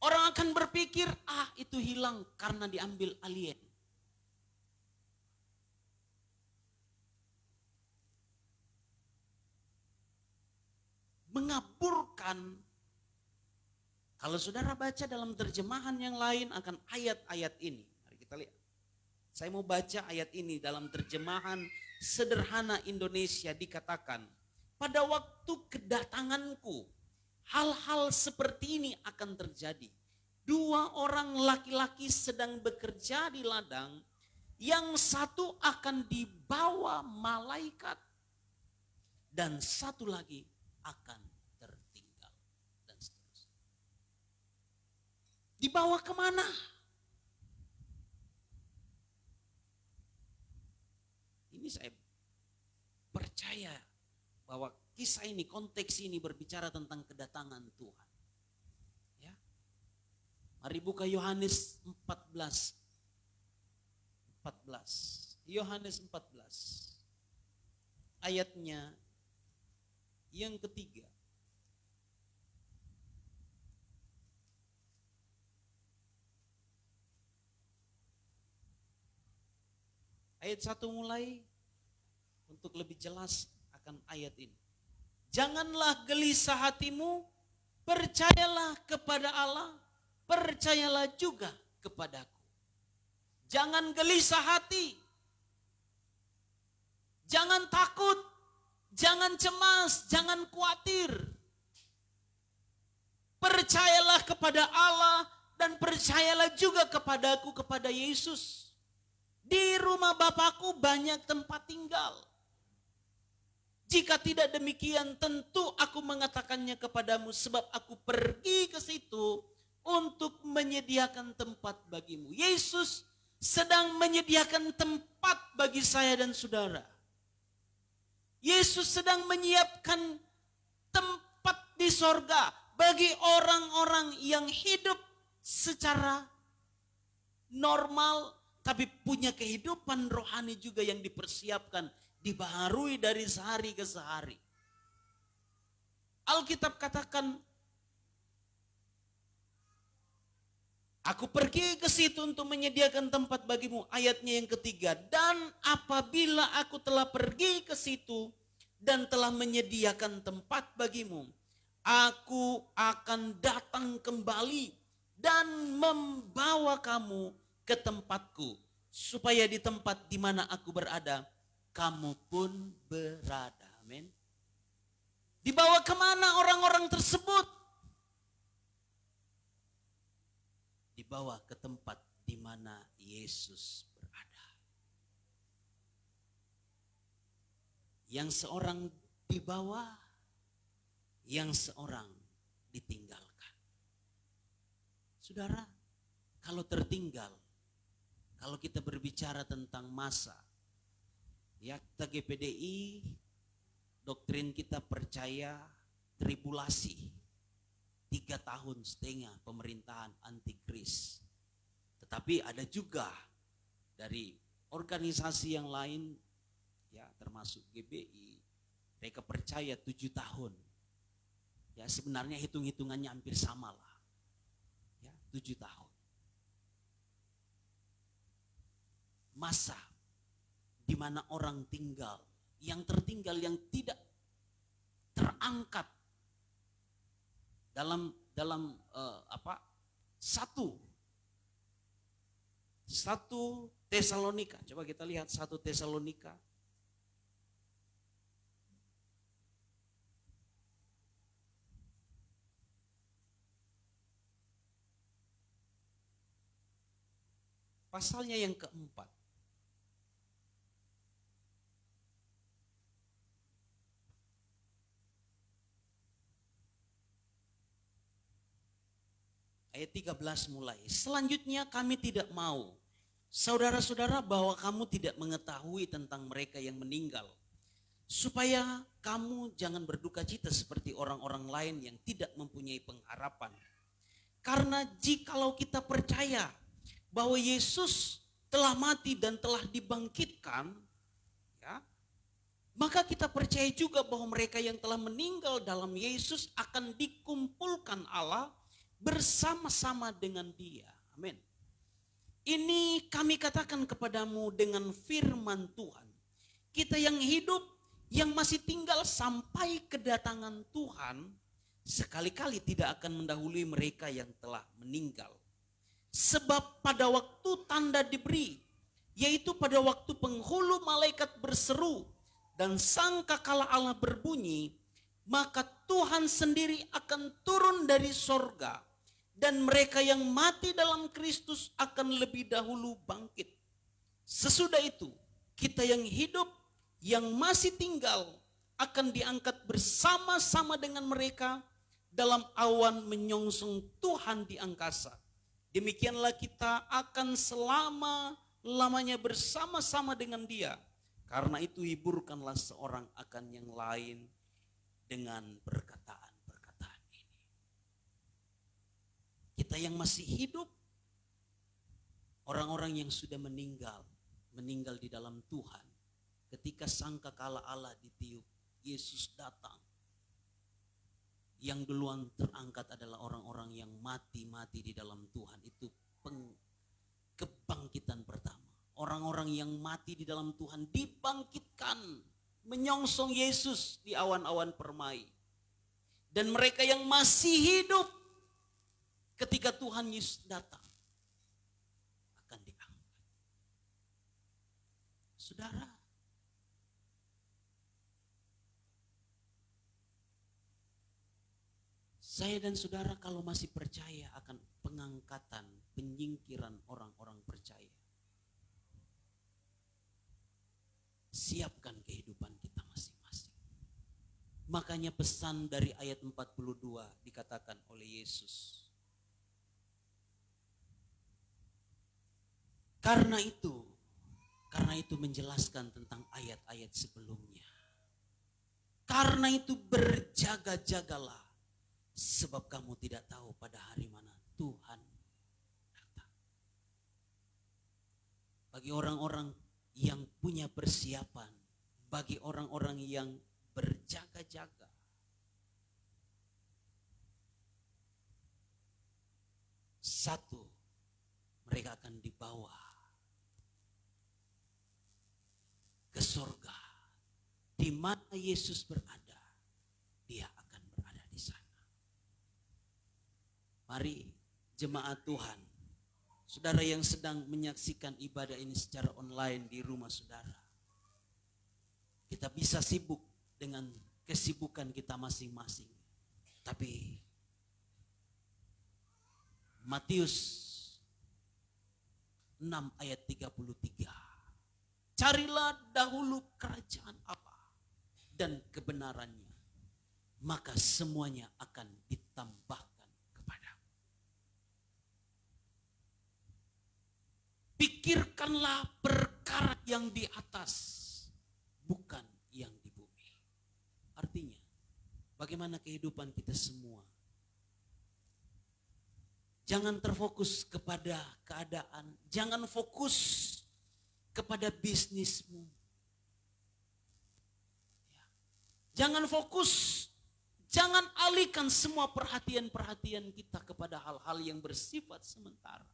Speaker 3: Orang akan berpikir, itu hilang karena diambil alien. Mengaburkan. Kalau saudara baca dalam terjemahan yang lain akan ayat-ayat ini. Mari kita lihat. Saya mau baca ayat ini dalam terjemahan sederhana Indonesia dikatakan. Pada waktu kedatanganku, hal-hal seperti ini akan terjadi. 2 orang laki-laki sedang bekerja di ladang, yang satu akan dibawa malaikat, dan satu lagi akan tertinggal. Dan seterusnya. Dibawa kemana? Ini saya percaya bahwa kisah ini, konteks ini berbicara tentang kedatangan Tuhan. Ya. Mari buka Yohanes 14. Yohanes 14. Ayatnya yang ketiga. ayat 1 mulai untuk lebih jelas akan ayat ini. Janganlah gelisah hatimu, percayalah kepada Allah, percayalah juga kepadaku. Jangan gelisah hati, jangan takut, jangan cemas, jangan khawatir. Percayalah kepada Allah dan percayalah juga kepadaku, kepada Yesus. Di rumah Bapakku banyak tempat tinggal. Jika tidak demikian, tentu aku mengatakannya kepadamu, sebab aku pergi ke situ untuk menyediakan tempat bagimu. Yesus sedang menyediakan tempat bagi saya dan saudara. Yesus sedang menyiapkan tempat di sorga bagi orang-orang yang hidup secara normal, tapi punya kehidupan rohani juga yang dipersiapkan, dibaharui dari sehari ke sehari. Alkitab katakan, aku pergi ke situ untuk menyediakan tempat bagimu. Ayatnya yang ketiga, dan apabila aku telah pergi ke situ dan telah menyediakan tempat bagimu, aku akan datang kembali dan membawa kamu ke tempatku, supaya di tempat di mana aku berada, kamu pun berada. Amin. Dibawa kemana orang-orang tersebut? Dibawa ke tempat di mana Yesus berada. Yang seorang dibawa, yang seorang ditinggalkan. Saudara, kalau tertinggal, kalau kita berbicara tentang masa, ya kita GPDI, doktrin kita percaya tribulasi, 3,5 tahun pemerintahan antikris. Tetapi ada juga dari organisasi yang lain, ya termasuk GBI, mereka percaya 7 tahun. Ya sebenarnya hitung-hitungannya hampir sama lah. Ya 7 tahun. Masa di mana orang tinggal, yang tertinggal, yang tidak terangkat dalam satu Tesalonika. Coba kita lihat 1 Tesalonika. Pasalnya yang keempat. Ayat 13 mulai. Selanjutnya kami tidak mau, saudara-saudara, bahwa kamu tidak mengetahui tentang mereka yang meninggal, supaya kamu jangan berduka cita seperti orang-orang lain yang tidak mempunyai pengharapan. Karena jikalau kita percaya bahwa Yesus telah mati dan telah dibangkitkan, ya, maka kita percaya juga bahwa mereka yang telah meninggal dalam Yesus akan dikumpulkan Allah bersama-sama dengan Dia. Amin. Ini kami katakan kepadamu dengan firman Tuhan. Kita yang hidup, yang masih tinggal sampai kedatangan Tuhan, sekali-kali tidak akan mendahului mereka yang telah meninggal. Sebab pada waktu tanda diberi, yaitu pada waktu penghulu malaikat berseru dan sangkakala Allah berbunyi, maka Tuhan sendiri akan turun dari sorga, dan mereka yang mati dalam Kristus akan lebih dahulu bangkit. Sesudah itu, kita yang hidup, yang masih tinggal, akan diangkat bersama-sama dengan mereka dalam awan menyongsong Tuhan di angkasa. Demikianlah kita akan selama-lamanya bersama-sama dengan Dia. Karena itu hiburkanlah seorang akan yang lain dengan perkataan-perkataan ini. Kita yang masih hidup, orang-orang yang sudah meninggal di dalam Tuhan. Ketika sangkakala Allah ditiup, Yesus datang. Yang duluan terangkat adalah orang-orang yang mati di dalam Tuhan. Itu kebangkitan pertama. orang-orang yang mati di dalam Tuhan dibangkitkan, menyongsong Yesus di awan-awan permai. Dan mereka yang masih hidup ketika Tuhan Yesus datang akan diangkat. Saudara, saya dan saudara kalau masih percaya akan pengangkatan, penyingkiran orang-orang percaya, siapkan kehidupan kita masing-masing. Makanya pesan dari ayat 42 dikatakan oleh Yesus. Karena itu menjelaskan tentang ayat-ayat sebelumnya. Karena itu berjaga-jagalah, sebab kamu tidak tahu pada hari mana Tuhan datang. Bagi orang-orang yang punya persiapan, bagi orang-orang yang berjaga-jaga, satu, mereka akan dibawa ke surga. Di mana Yesus berada, dia akan berada di sana. Mari jemaat Tuhan, saudara yang sedang menyaksikan ibadah ini secara online di rumah saudara, kita bisa sibuk dengan kesibukan kita masing-masing. Tapi Matius 6 ayat 33. Carilah dahulu kerajaan Allah dan kebenarannya, maka semuanya akan ditambahkan kepadamu. Pikirkanlah perkara yang di atas, bukan yang di bumi. Artinya, bagaimana kehidupan kita semua? Jangan terfokus kepada keadaan, jangan fokus kepada bisnismu. Jangan fokus, jangan alihkan semua perhatian-perhatian kita kepada hal-hal yang bersifat sementara.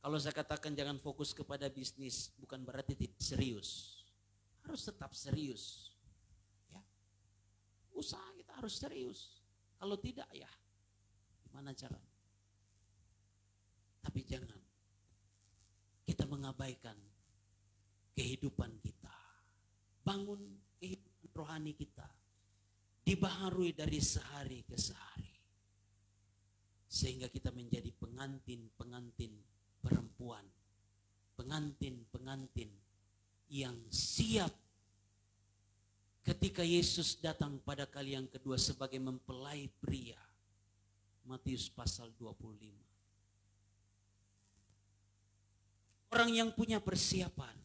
Speaker 3: Kalau saya katakan jangan fokus kepada bisnis, bukan berarti tidak serius. Harus tetap serius. Ya. Usaha kita harus serius. Kalau tidak ya, gimana caranya? Tapi jangan kita mengabaikan kehidupan kita. Bangun kehidupan rohani kita dibaharui dari sehari ke sehari. Sehingga kita menjadi pengantin-pengantin perempuan, pengantin-pengantin yang siap ketika Yesus datang pada kali yang kedua sebagai mempelai pria. Matius pasal 25. Orang yang punya persiapan,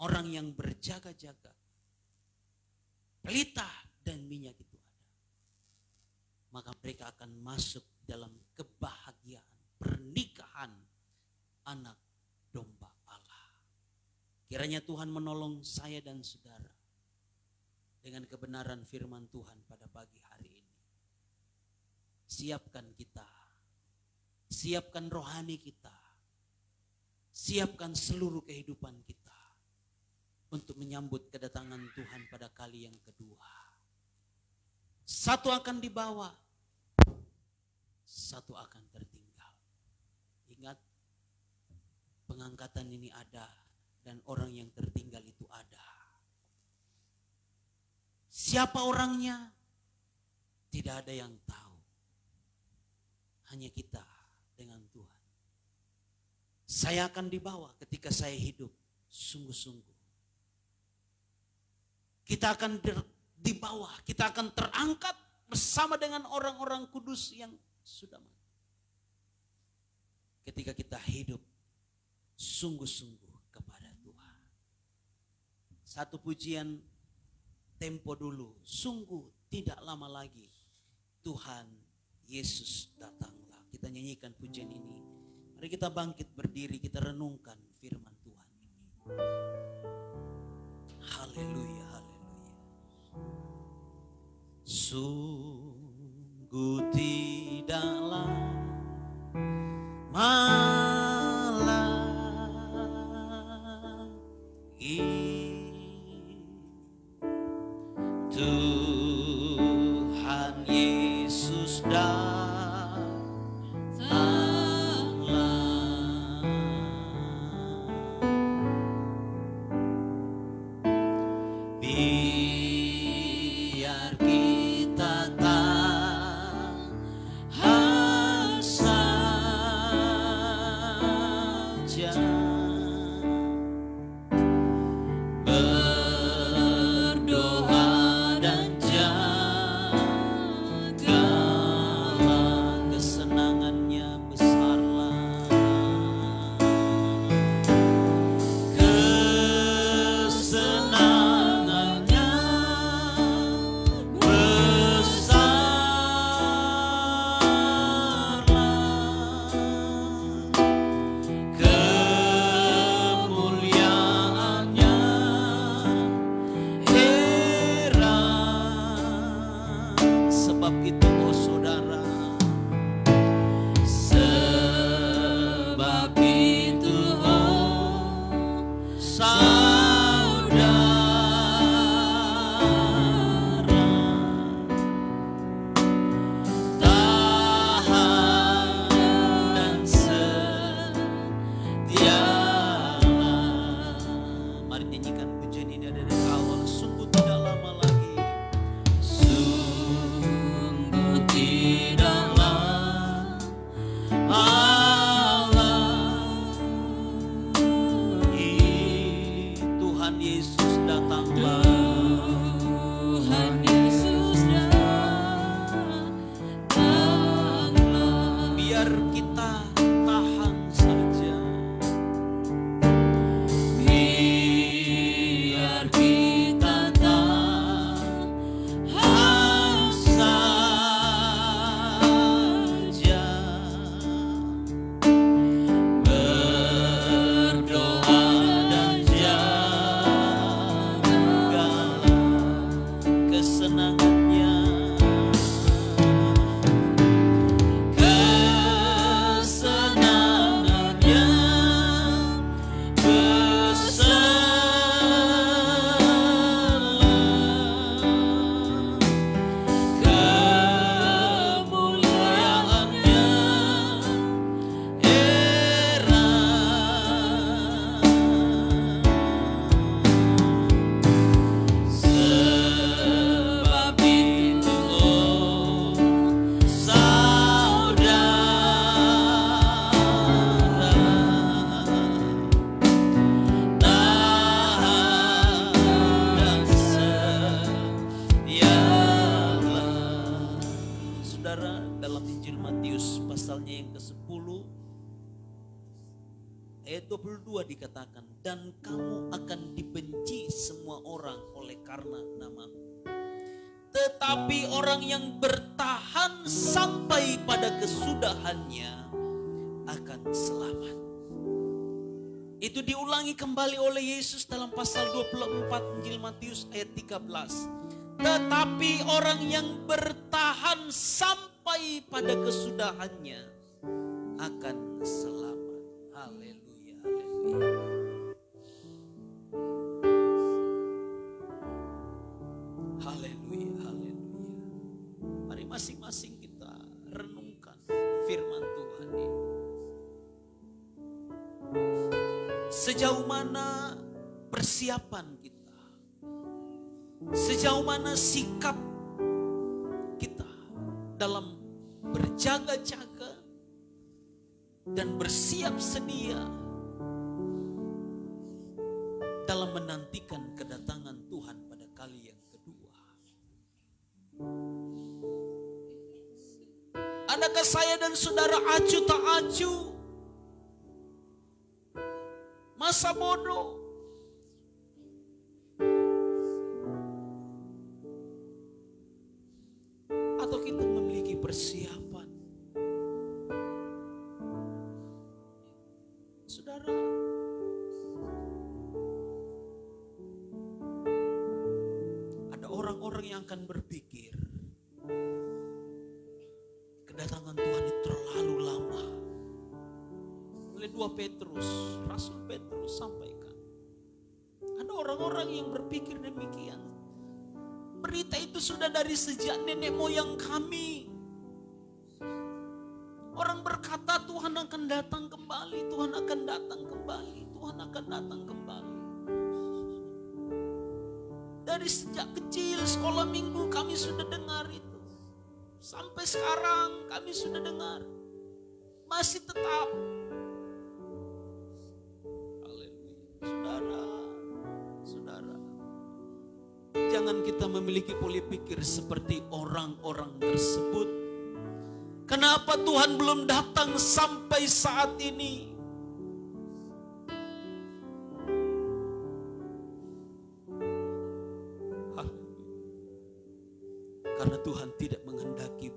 Speaker 3: orang yang berjaga-jaga, pelita dan minyak itu ada, maka mereka akan masuk dalam kebahagiaan pernikahan anak domba Allah. Kiranya Tuhan menolong saya dan saudara dengan kebenaran firman Tuhan pada pagi hari ini. Siapkan kita, siapkan rohani kita, siapkan seluruh kehidupan kita untuk menyambut kedatangan Tuhan pada kali yang kedua. Satu akan dibawa, satu akan tertinggal. Ingat, pengangkatan ini ada dan orang yang tertinggal itu ada. Siapa orangnya? Tidak ada yang tahu. Hanya kita dengan Tuhan. Saya akan dibawa ketika saya hidup sungguh-sungguh. Kita akan dibawa, kita akan terangkat bersama dengan orang-orang kudus yang sudah mati. Ketika kita hidup sungguh-sungguh kepada Tuhan. Satu pujian tempo dulu, sungguh tidak lama lagi Tuhan Yesus datanglah. Kita nyanyikan pujian ini. Mari kita bangkit berdiri, kita renungkan firman Tuhan ini. Haleluya, haleluya. Sungguh tidaklah malam Tuhan Yesus datanglah, biar kita tahan saja, berdoa dan jagalah, kesenangannya besarlah, kesenangannya besarlah, kemuliaannya heran. Sebab itu oh saudara, sebab itu oh saudara, tahan dan setialah. Mari nyanyikan pujian ini dari awal. Sungguh tidak lama lagi, sungguh tidak lama lagi, Tuhan Yesus datanglah.
Speaker 1: Tuhan Yesus datanglah,
Speaker 3: Biar kita tahan saja,
Speaker 1: biar kita tahan
Speaker 3: saja, berdoa dan jagalah, kesenangannya, kesenangannya besarlah, kemuliaannya heran. Sebab itu oh saudara, tahan dan setialah. Saudara, dalam Injil Matius pasalnya yang ke-10 ayat 22 dikatakan, dan kamu akan dibenci semua orang oleh karena namaku, tetapi orang yang bertahan sampai pada kesudahannya akan selamat. Itu diulangi kembali oleh Yesus dalam pasal 24 Injil Matius ayat 13. Tetapi orang yang bertahan sampai pada kesudahannya akan selamat. Haleluya, haleluya. Haleluya, haleluya. Mari masing-masing kita renungkan firman Tuhan ini. Sejauh mana persiapan kita? Sejauh mana sikap kita dalam berjaga-jaga dan bersiap sedia dalam menantikan kedatangan Tuhan pada kali yang kedua? Adakah saya dan saudara acuh tak acuh? Masa bodoh? Atau kita memiliki persiapan? Saudara, ada orang-orang yang akan berpikir kedatangan Tuhan itu terlalu lama. Oleh 2 Petrus, Rasul Petrus sampaikan, orang-orang yang berpikir demikian. Berita itu sudah dari sejak nenek moyang kami. Orang berkata Tuhan akan datang kembali, Tuhan akan datang kembali, Tuhan akan datang kembali. Dari sejak kecil sekolah minggu kami sudah dengar itu. Sampai sekarang kami sudah dengar. Masih tetap. Haleluya. Saudara. Jangan kita memiliki pola pikir seperti orang-orang tersebut. Kenapa Tuhan belum datang sampai saat ini? Karena Tuhan tidak menghendaki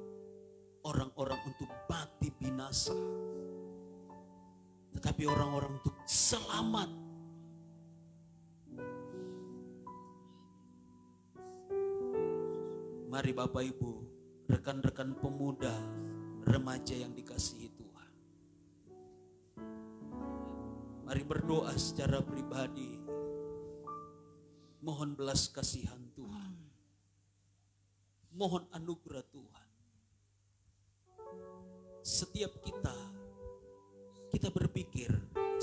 Speaker 3: orang-orang untuk mati binasa, tetapi orang-orang untuk selamat. Mari Bapak Ibu, rekan-rekan pemuda, remaja yang dikasihi Tuhan. Mari berdoa secara pribadi. Mohon belas kasihan Tuhan. Mohon anugerah Tuhan. Setiap kita berpikir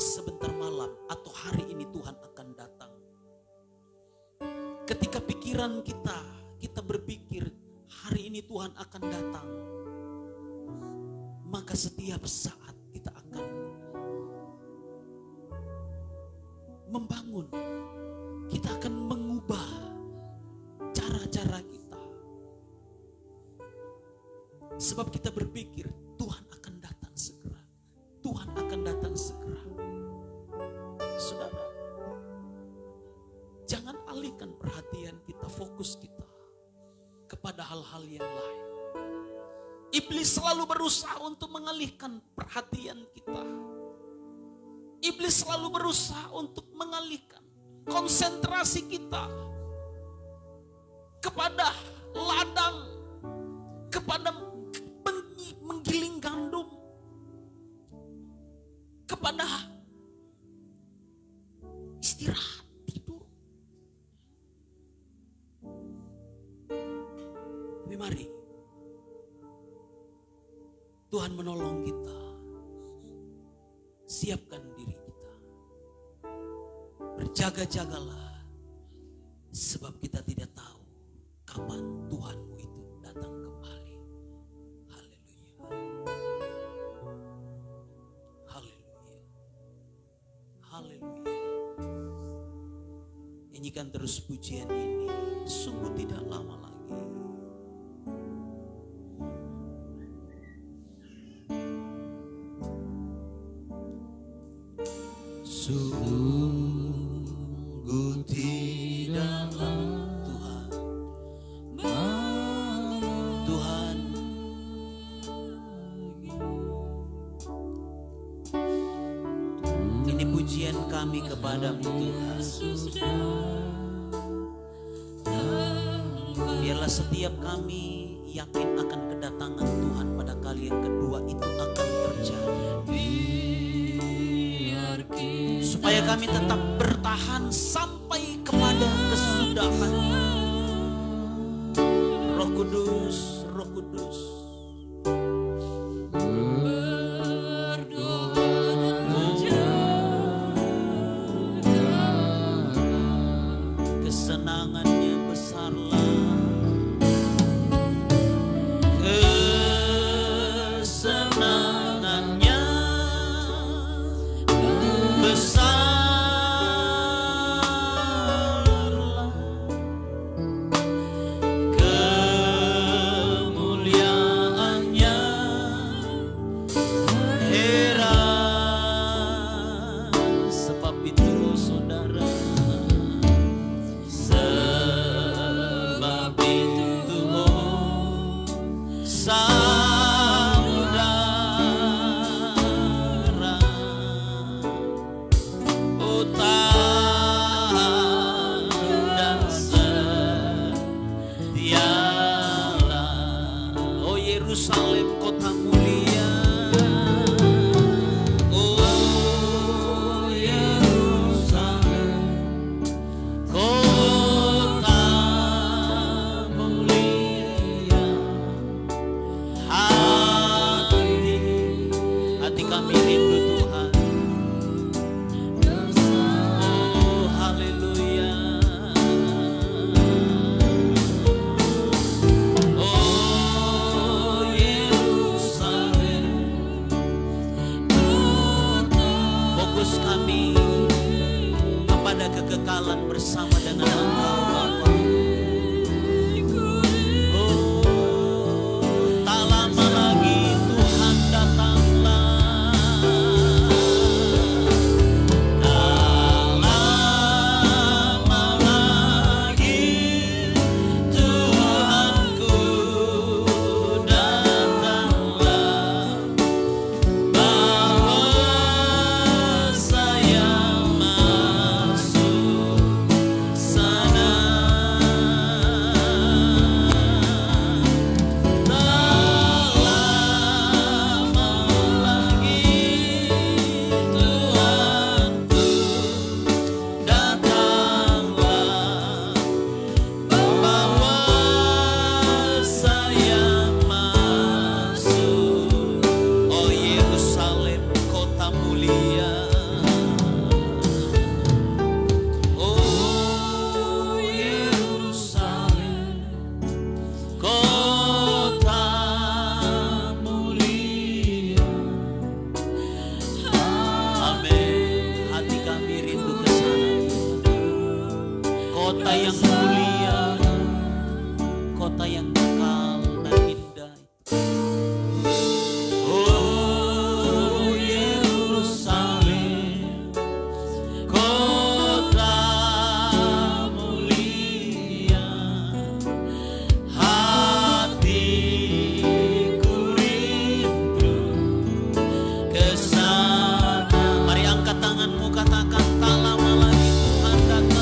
Speaker 3: sebentar malam atau hari ini Tuhan akan datang. Ketika pikiran kita berpikir hari ini Tuhan akan datang, maka setiap saat kita akan membangun, kita akan mengubah cara-cara kita. Sebab kita berpikir Tuhan akan datang segera. Tuhan akan datang segera. Saudara, jangan alihkan perhatian kita, fokus kita kepada hal-hal yang lain. Iblis selalu berusaha untuk mengalihkan perhatian kita. Iblis selalu berusaha untuk mengalihkan konsentrasi kita kepada ladang, kepada menggiling gandum, kepada istirahat, tidur. Tapi mari Tuhan menolong kita. Siapkan diri kita. Berjaga-jagalah. Sebab kita tidak tahu kapan Tuhanmu itu datang kembali. Haleluya. Haleluya. Haleluya. Nyanyikan terus pujian ini. Sungguh tidak lama lagi. Sungguh tidak lama Tuhan, ini pujian kami kepadamu Tuhan. Biarlah setiap kami yakin akan kedatangan Tuhan pada kali yang kedua itu akan terjadi. Supaya kami tetap bertahan sampai kepada kesudahan. Roh Kudus, Roh Kudus. Kesenangannya besarlah. Kesenangannya besarlah, kemuliaan bersama dengan Engkau Bapa. Tak lama lagi Tuhan datanglah. Tak lama lagi Tuhanku datanglah. Bawa saya masuk sana. Kota yang mulia, kota yang kekal dan indah. Oh Yerusalem, kota mulia, hatiku rindu ke sana. Mari angkat tanganmu, katakan tak lama lagi Tuhan datang.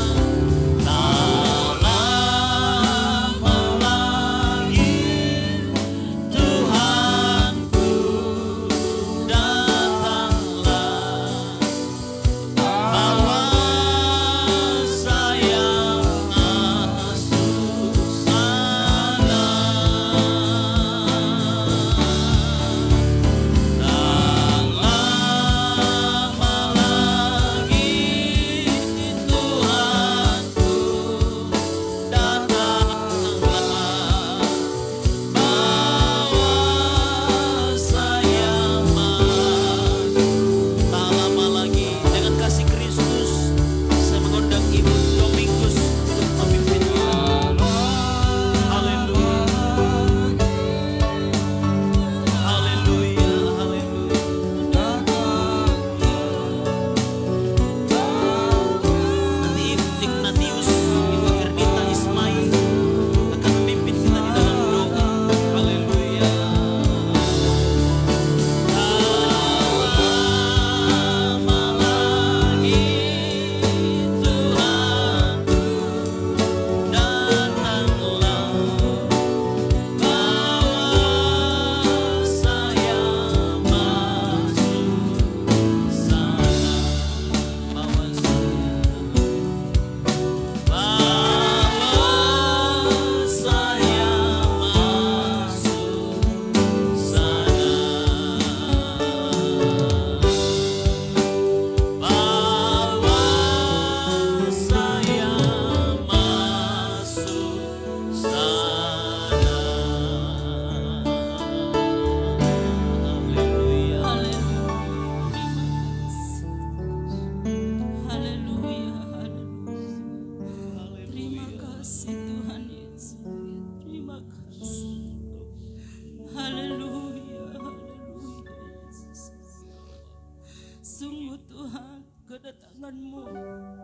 Speaker 2: Sungguh Tuhan, kedatangan-Mu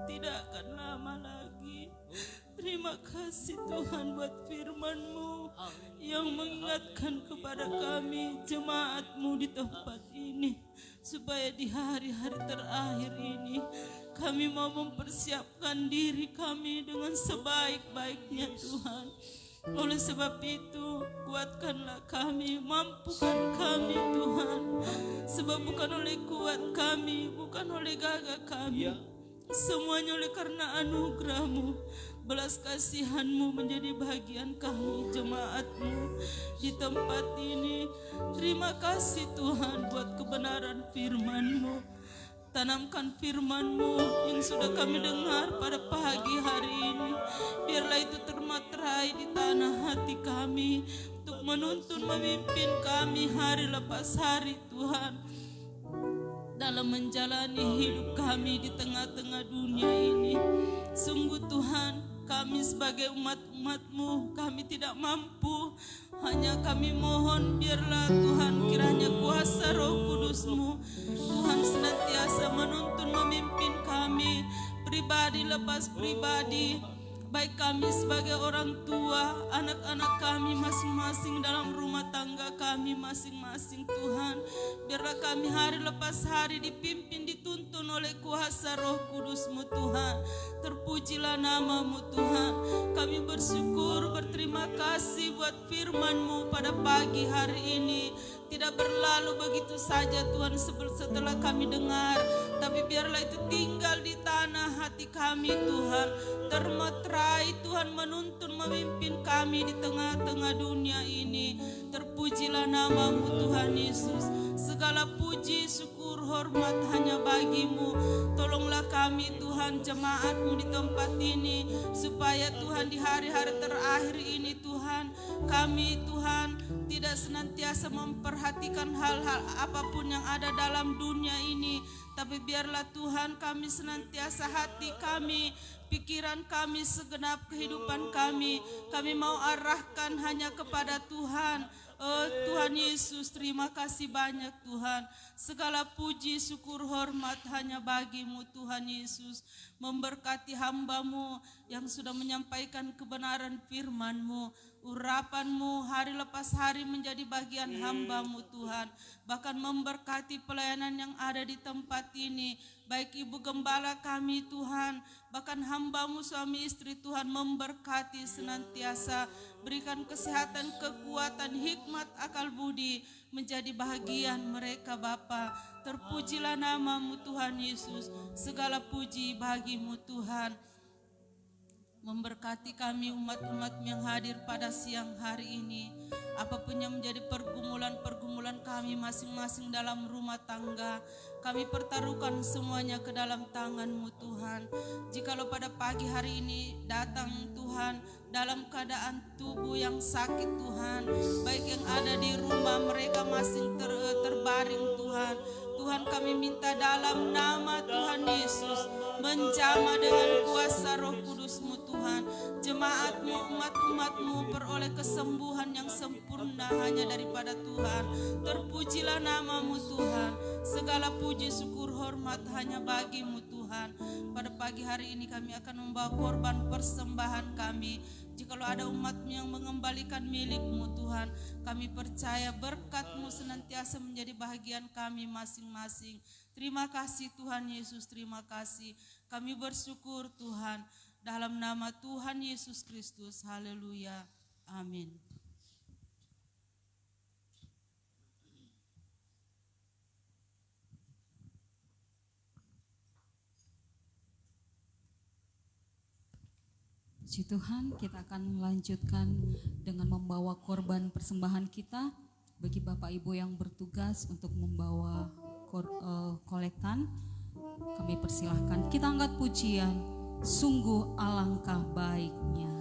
Speaker 2: tidak akan lama lagi. Terima kasih Tuhan buat firman-Mu yang mengingatkan kepada kami jemaat-Mu di tempat ini, supaya di hari-hari terakhir ini kami mau mempersiapkan diri kami dengan sebaik-baiknya Tuhan. Oleh sebab itu, kuatkanlah kami, mampukan kami Tuhan. Sebab bukan oleh kuat kami, bukan oleh gagah kami, semuanya oleh karena anugerah-Mu, belas kasihan-Mu menjadi bagian kami, jemaat-Mu di tempat ini. Terima kasih Tuhan buat kebenaran firman-Mu. Tanamkan firman-Mu yang sudah kami dengar pada pagi hari ini. Biarlah itu termaterai di tanah hati kami untuk menuntun memimpin kami hari lepas hari Tuhan, dalam menjalani hidup kami di tengah-tengah dunia ini.
Speaker 4: Sungguh Tuhan, kami sebagai umat-umat-Mu, kami tidak mampu. Hanya kami mohon biarlah Tuhan kiranya kuasa Roh Kudus-Mu Tuhan senantiasa menuntun memimpin kami pribadi lepas pribadi, baik kami sebagai orang tua, anak-anak kami masing-masing dalam rumah tangga kami masing-masing Tuhan. Biarlah kami hari lepas hari dipimpin, dituntun oleh kuasa Roh Kudus-Mu Tuhan. Terpujilah nama-Mu Tuhan. Kami bersyukur, berterima kasih buat firman-Mu pada pagi hari ini. Tidak berlalu begitu saja Tuhan setelah kami dengar, tapi biarlah itu tinggal di tanah hati kami Tuhan. Termeterai Tuhan, menuntun memimpin kami di tengah-tengah dunia ini. Terpujilah nama-Mu Tuhan Yesus. Segala puji, syukur, hormat hanya bagi-Mu. Tolonglah kami Tuhan, jemaat-Mu di tempat ini, supaya Tuhan di hari-hari terakhir ini Tuhan, kami Tuhan tidak senantiasa memperhatikan hal-hal apapun yang ada dalam dunia ini, tapi biarlah Tuhan kami senantiasa hati kami, pikiran kami, segenap kehidupan kami mau arahkan hanya kepada Tuhan. Oh Tuhan Yesus, terima kasih banyak Tuhan. Segala puji, syukur, hormat hanya bagi-Mu Tuhan Yesus. Memberkati hamba-Mu yang sudah menyampaikan kebenaran firman-Mu. Urapan-Mu hari lepas hari menjadi bagian hamba-Mu Tuhan. Bahkan memberkati pelayanan yang ada di tempat ini, baik Ibu Gembala kami Tuhan, bahkan hamba-Mu suami istri Tuhan, memberkati senantiasa. Berikan kesehatan, kekuatan, hikmat, akal budi menjadi bahagian mereka Bapa. Terpujilah nama-Mu Tuhan Yesus. Segala puji bagi-Mu Tuhan. Memberkati kami umat-umat yang hadir pada siang hari ini. Apapun yang menjadi pergumulan-pergumulan kami masing-masing dalam rumah tangga, kami pertaruhkan semuanya ke dalam tangan-Mu Tuhan. Jikalau pada pagi hari ini datang Tuhan dalam keadaan tubuh yang sakit Tuhan, baik yang ada di rumah mereka masing terbaring Tuhan, Tuhan kami minta dalam nama Tuhan Yesus menjamah dengan kuasa Roh Kudus-Mu Tuhan, jemaat-Mu, umat-umat-Mu peroleh kesembuhan yang sempurna hanya daripada Tuhan. Terpujilah nama-Mu Tuhan. Segala puji, syukur, hormat hanya bagi-Mu Tuhan. Pada pagi hari ini kami akan membawa korban persembahan kami. Jikalau ada umat-Mu yang mengembalikan milik-Mu Tuhan, kami percaya berkat-Mu senantiasa menjadi bahagian kami masing-masing. Terima kasih Tuhan Yesus, terima kasih. Kami bersyukur Tuhan, dalam nama Tuhan Yesus Kristus. Haleluya. Amin.
Speaker 1: Puji Tuhan, kita akan melanjutkan dengan membawa korban persembahan kita. Bagi Bapak Ibu yang bertugas untuk membawa kolektan, kami persilahkan. Kita angkat pujian, sungguh alangkah baiknya.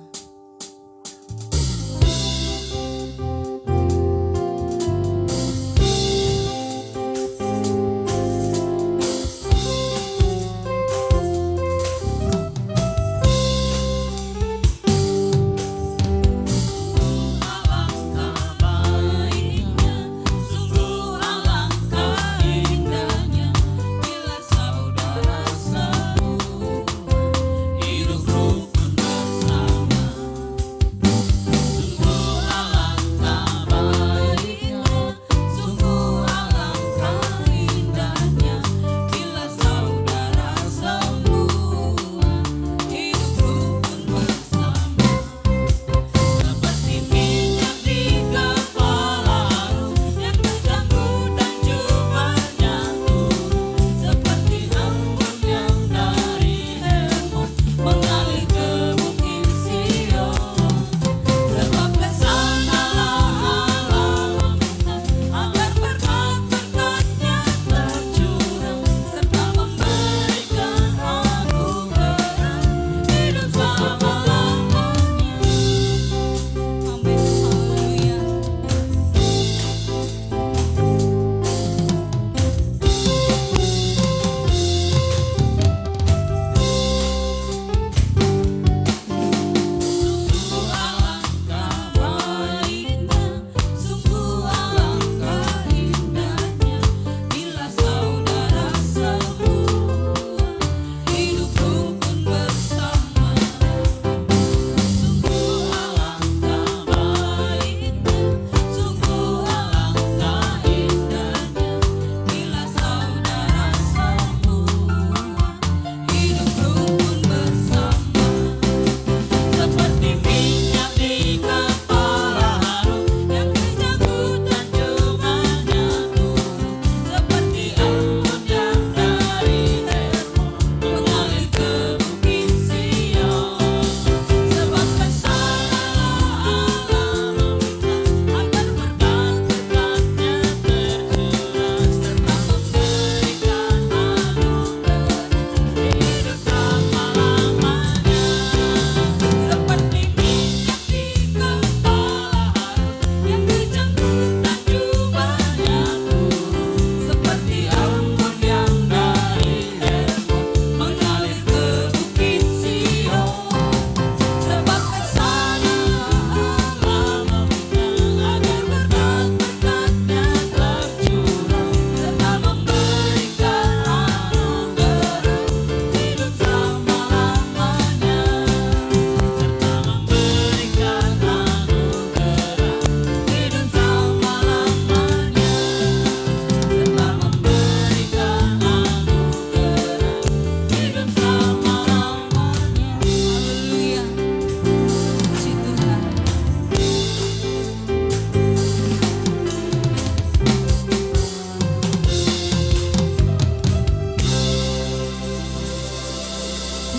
Speaker 5: Hidup rukun bersama.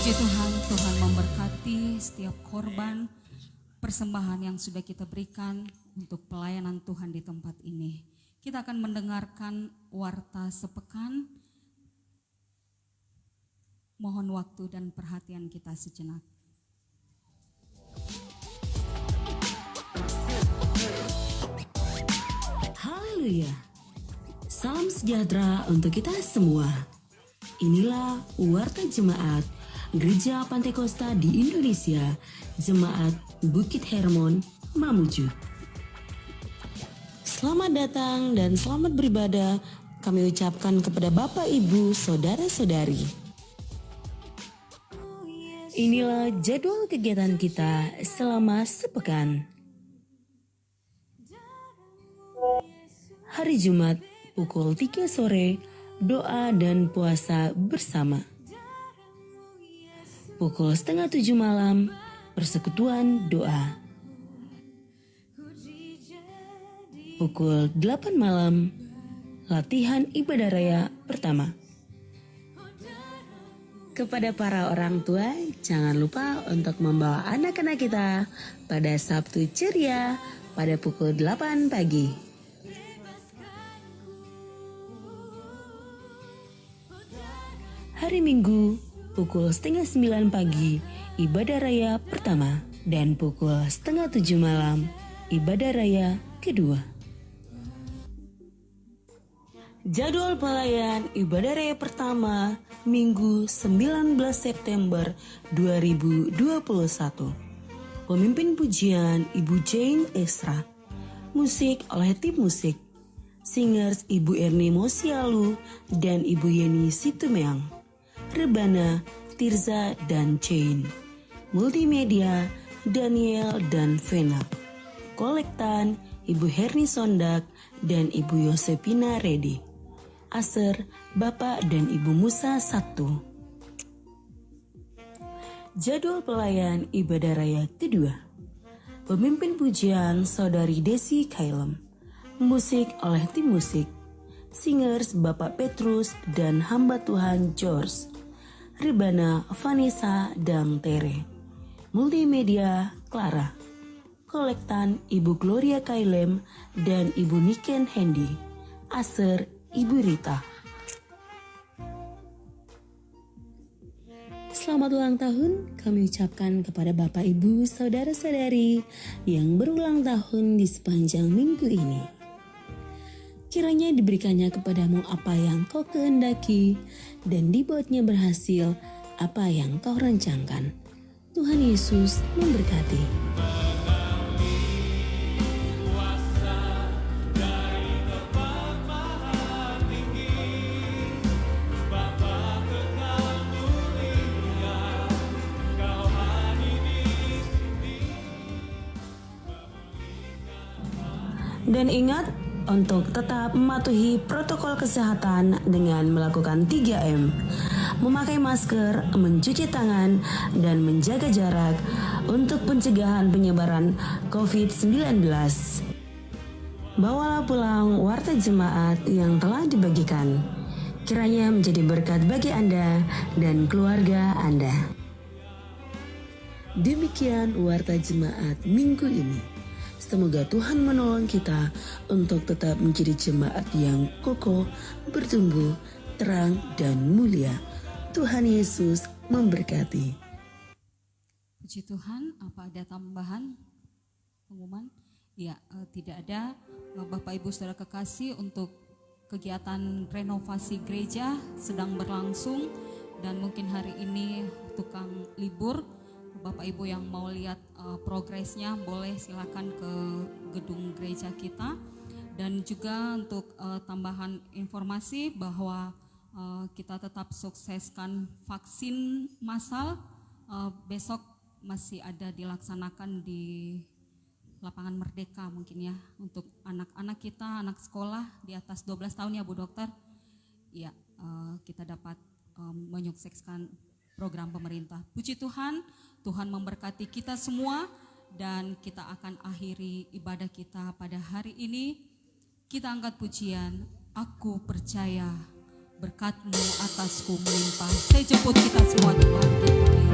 Speaker 1: Puji Tuhan, Tuhan memberkati setiap korban persembahan yang sudah kita berikan untuk pelayanan Tuhan di tempat ini. Kita akan mendengarkan warta sepekan. Mohon waktu dan perhatian kita sejenak.
Speaker 5: Haleluya. Salam sejahtera untuk kita semua. Inilah warta jemaat Gereja Pantekosta di Indonesia, Jemaat Bukit Hermon, Mamuju. Selamat datang dan selamat beribadah kami ucapkan kepada Bapak, Ibu, Saudara-saudari. Inilah jadwal kegiatan kita selama sepekan. Hari Jumat pukul 3 sore, doa dan puasa bersama. Pukul 6:30 malam, persekutuan doa. Pukul 8 malam, latihan ibadah raya pertama. Kepada para orang tua, jangan lupa untuk membawa anak-anak kita pada Sabtu ceria pada pukul 8 pagi. Hari Minggu, pukul 8:30 pagi, ibadah raya pertama, dan pukul 6:30 malam, ibadah raya kedua. Jadwal pelayan ibadah raya pertama, Minggu 19 September 2021. Pemimpin pujian Ibu Jane Esra. Musik oleh tim musik. Singers Ibu Erni Mosialu dan Ibu Yeni Situmeang. Rebana, Tirza, dan Jane. Multimedia, Daniel dan Vena. Kolektan, Ibu Herni Sondak dan Ibu Yosepina Redi. Aser, Bapak dan Ibu Musa Sabtu. Jadwal pelayan ibadah raya kedua. Pemimpin pujian Saudari Desi Kailem. Musik oleh tim musik. Singers Bapak Petrus dan hamba Tuhan George. Rebana, Vanessa, dan Tere. Multimedia, Clara. Kolektan, Ibu Gloria Kailem dan Ibu Niken Hendy. Aser, Ibu Rita. Selamat ulang tahun kami ucapkan kepada Bapak, Ibu, Saudara-saudari yang berulang tahun di sepanjang minggu ini. Kiranya diberikannya kepadamu apa yang kau kehendaki dan dibuatnya berhasil apa yang kau rancangkan. Tuhan Yesus memberkati. Dan ingat untuk tetap mematuhi protokol kesehatan dengan melakukan 3M. Memakai masker, mencuci tangan, dan menjaga jarak untuk pencegahan penyebaran COVID-19. Bawalah pulang warta jemaat yang telah dibagikan. Kiranya menjadi berkat bagi Anda dan keluarga Anda. Demikian warta jemaat minggu ini. Semoga Tuhan menolong kita untuk tetap menjadi jemaat yang kokoh, bertumbuh, terang, dan mulia. Tuhan Yesus memberkati.
Speaker 1: Puji Tuhan, apa ada tambahan pengumuman? Ya, tidak ada. Bapak Ibu Saudara kekasih, untuk kegiatan renovasi gereja sedang berlangsung dan mungkin hari ini tukang libur. Bapak Ibu yang mau lihat progresnya boleh silakan ke gedung gereja kita. Dan juga untuk tambahan informasi bahwa kita tetap sukseskan vaksin massal. Besok masih ada dilaksanakan di Lapangan Merdeka mungkin ya, untuk anak-anak kita, anak sekolah di atas 12 tahun ya Bu Dokter. Ya, kita dapat menyukseskan program pemerintah. Puji Tuhan, Tuhan memberkati kita semua dan kita akan akhiri ibadah kita pada hari ini. Kita angkat pujian, aku percaya Berkat-Mu atasku melimpah. Saya jemput kita semua untuk bangkit berdiri.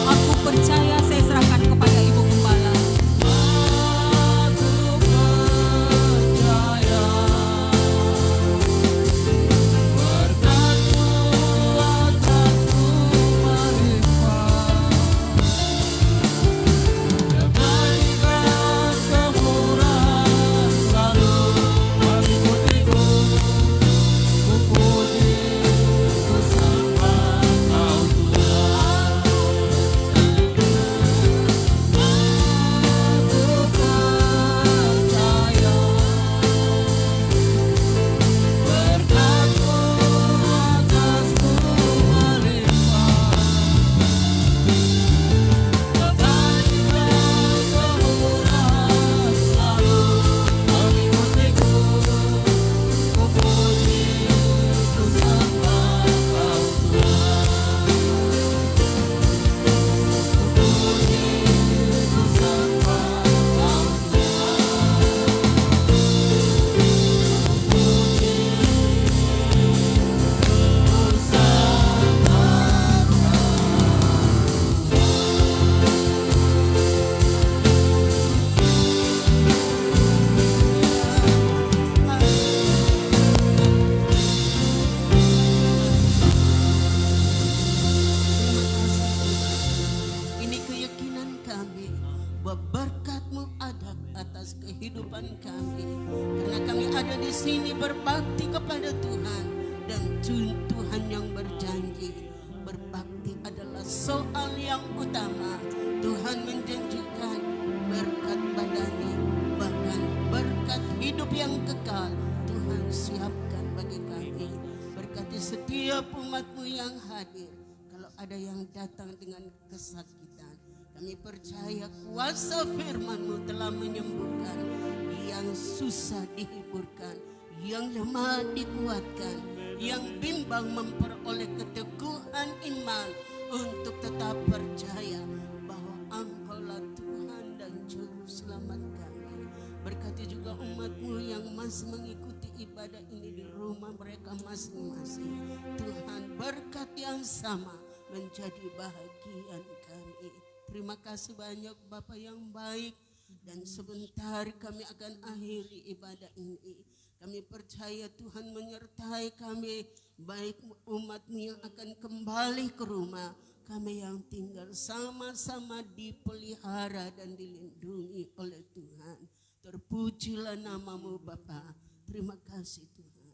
Speaker 1: Aku percaya, saya serahkan kepada Ibu Gembala.
Speaker 2: Ini keyakinan kami bahwa berkat-Mu ada atas kehidupan kami. Karena kami ada di sini berbakti kepada Tuhan, dan Tuhan yang berjanji berbakti adalah soal yang utama. Tuhan menjanjikan berkat badani, bahkan berkat hidup yang kekal Tuhan siapkan bagi kami. Berkati setiap umat-Mu yang hadir. Kalau ada yang datang dengan kesakitan, kami percaya kuasa firman-Mu telah menyembuhkan, yang susah dihiburkan, yang lemah dikuatkan, yang bimbang memperoleh keteguhan iman untuk tetap percaya bahwa Engkaulah Tuhan dan Juru Selamat kami. Berkati juga umat-Mu yang masih mengikuti ibadah ini di rumah mereka masing-masing. Tuhan, berkat yang sama menjadi bahagian kami. Terima kasih banyak Bapa yang baik, dan sebentar kami akan akhiri ibadah ini. Kami percaya Tuhan menyertai kami, baik umat-Mu yang akan kembali ke rumah, kami yang tinggal sama-sama dipelihara dan dilindungi oleh Tuhan. Terpujilah nama-Mu Bapa. Terima kasih Tuhan.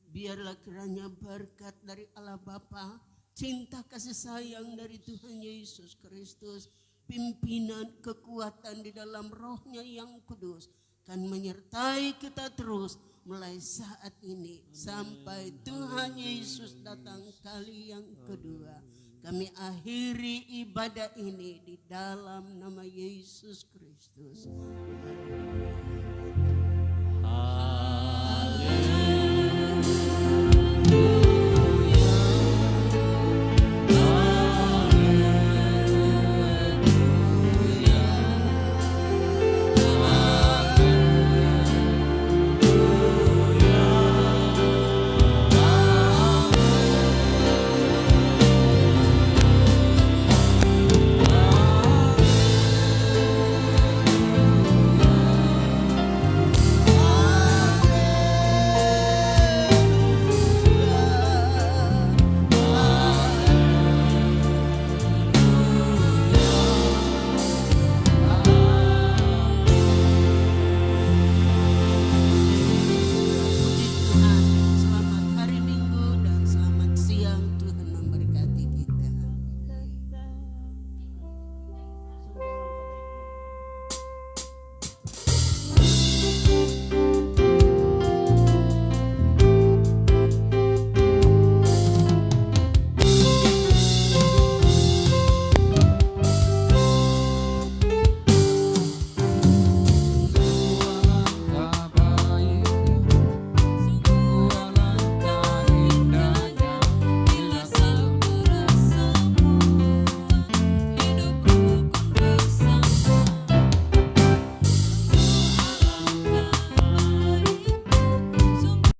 Speaker 2: Biarlah kiranya berkat dari Allah Bapa, cinta kasih sayang dari Tuhan Yesus Kristus, pimpinan kekuatan di dalam Roh-Nya yang kudus akan menyertai kita terus mulai saat ini sampai Tuhan Yesus datang kali yang kedua. Kami akhiri ibadah ini di dalam nama Yesus Kristus.
Speaker 3: Haleluya.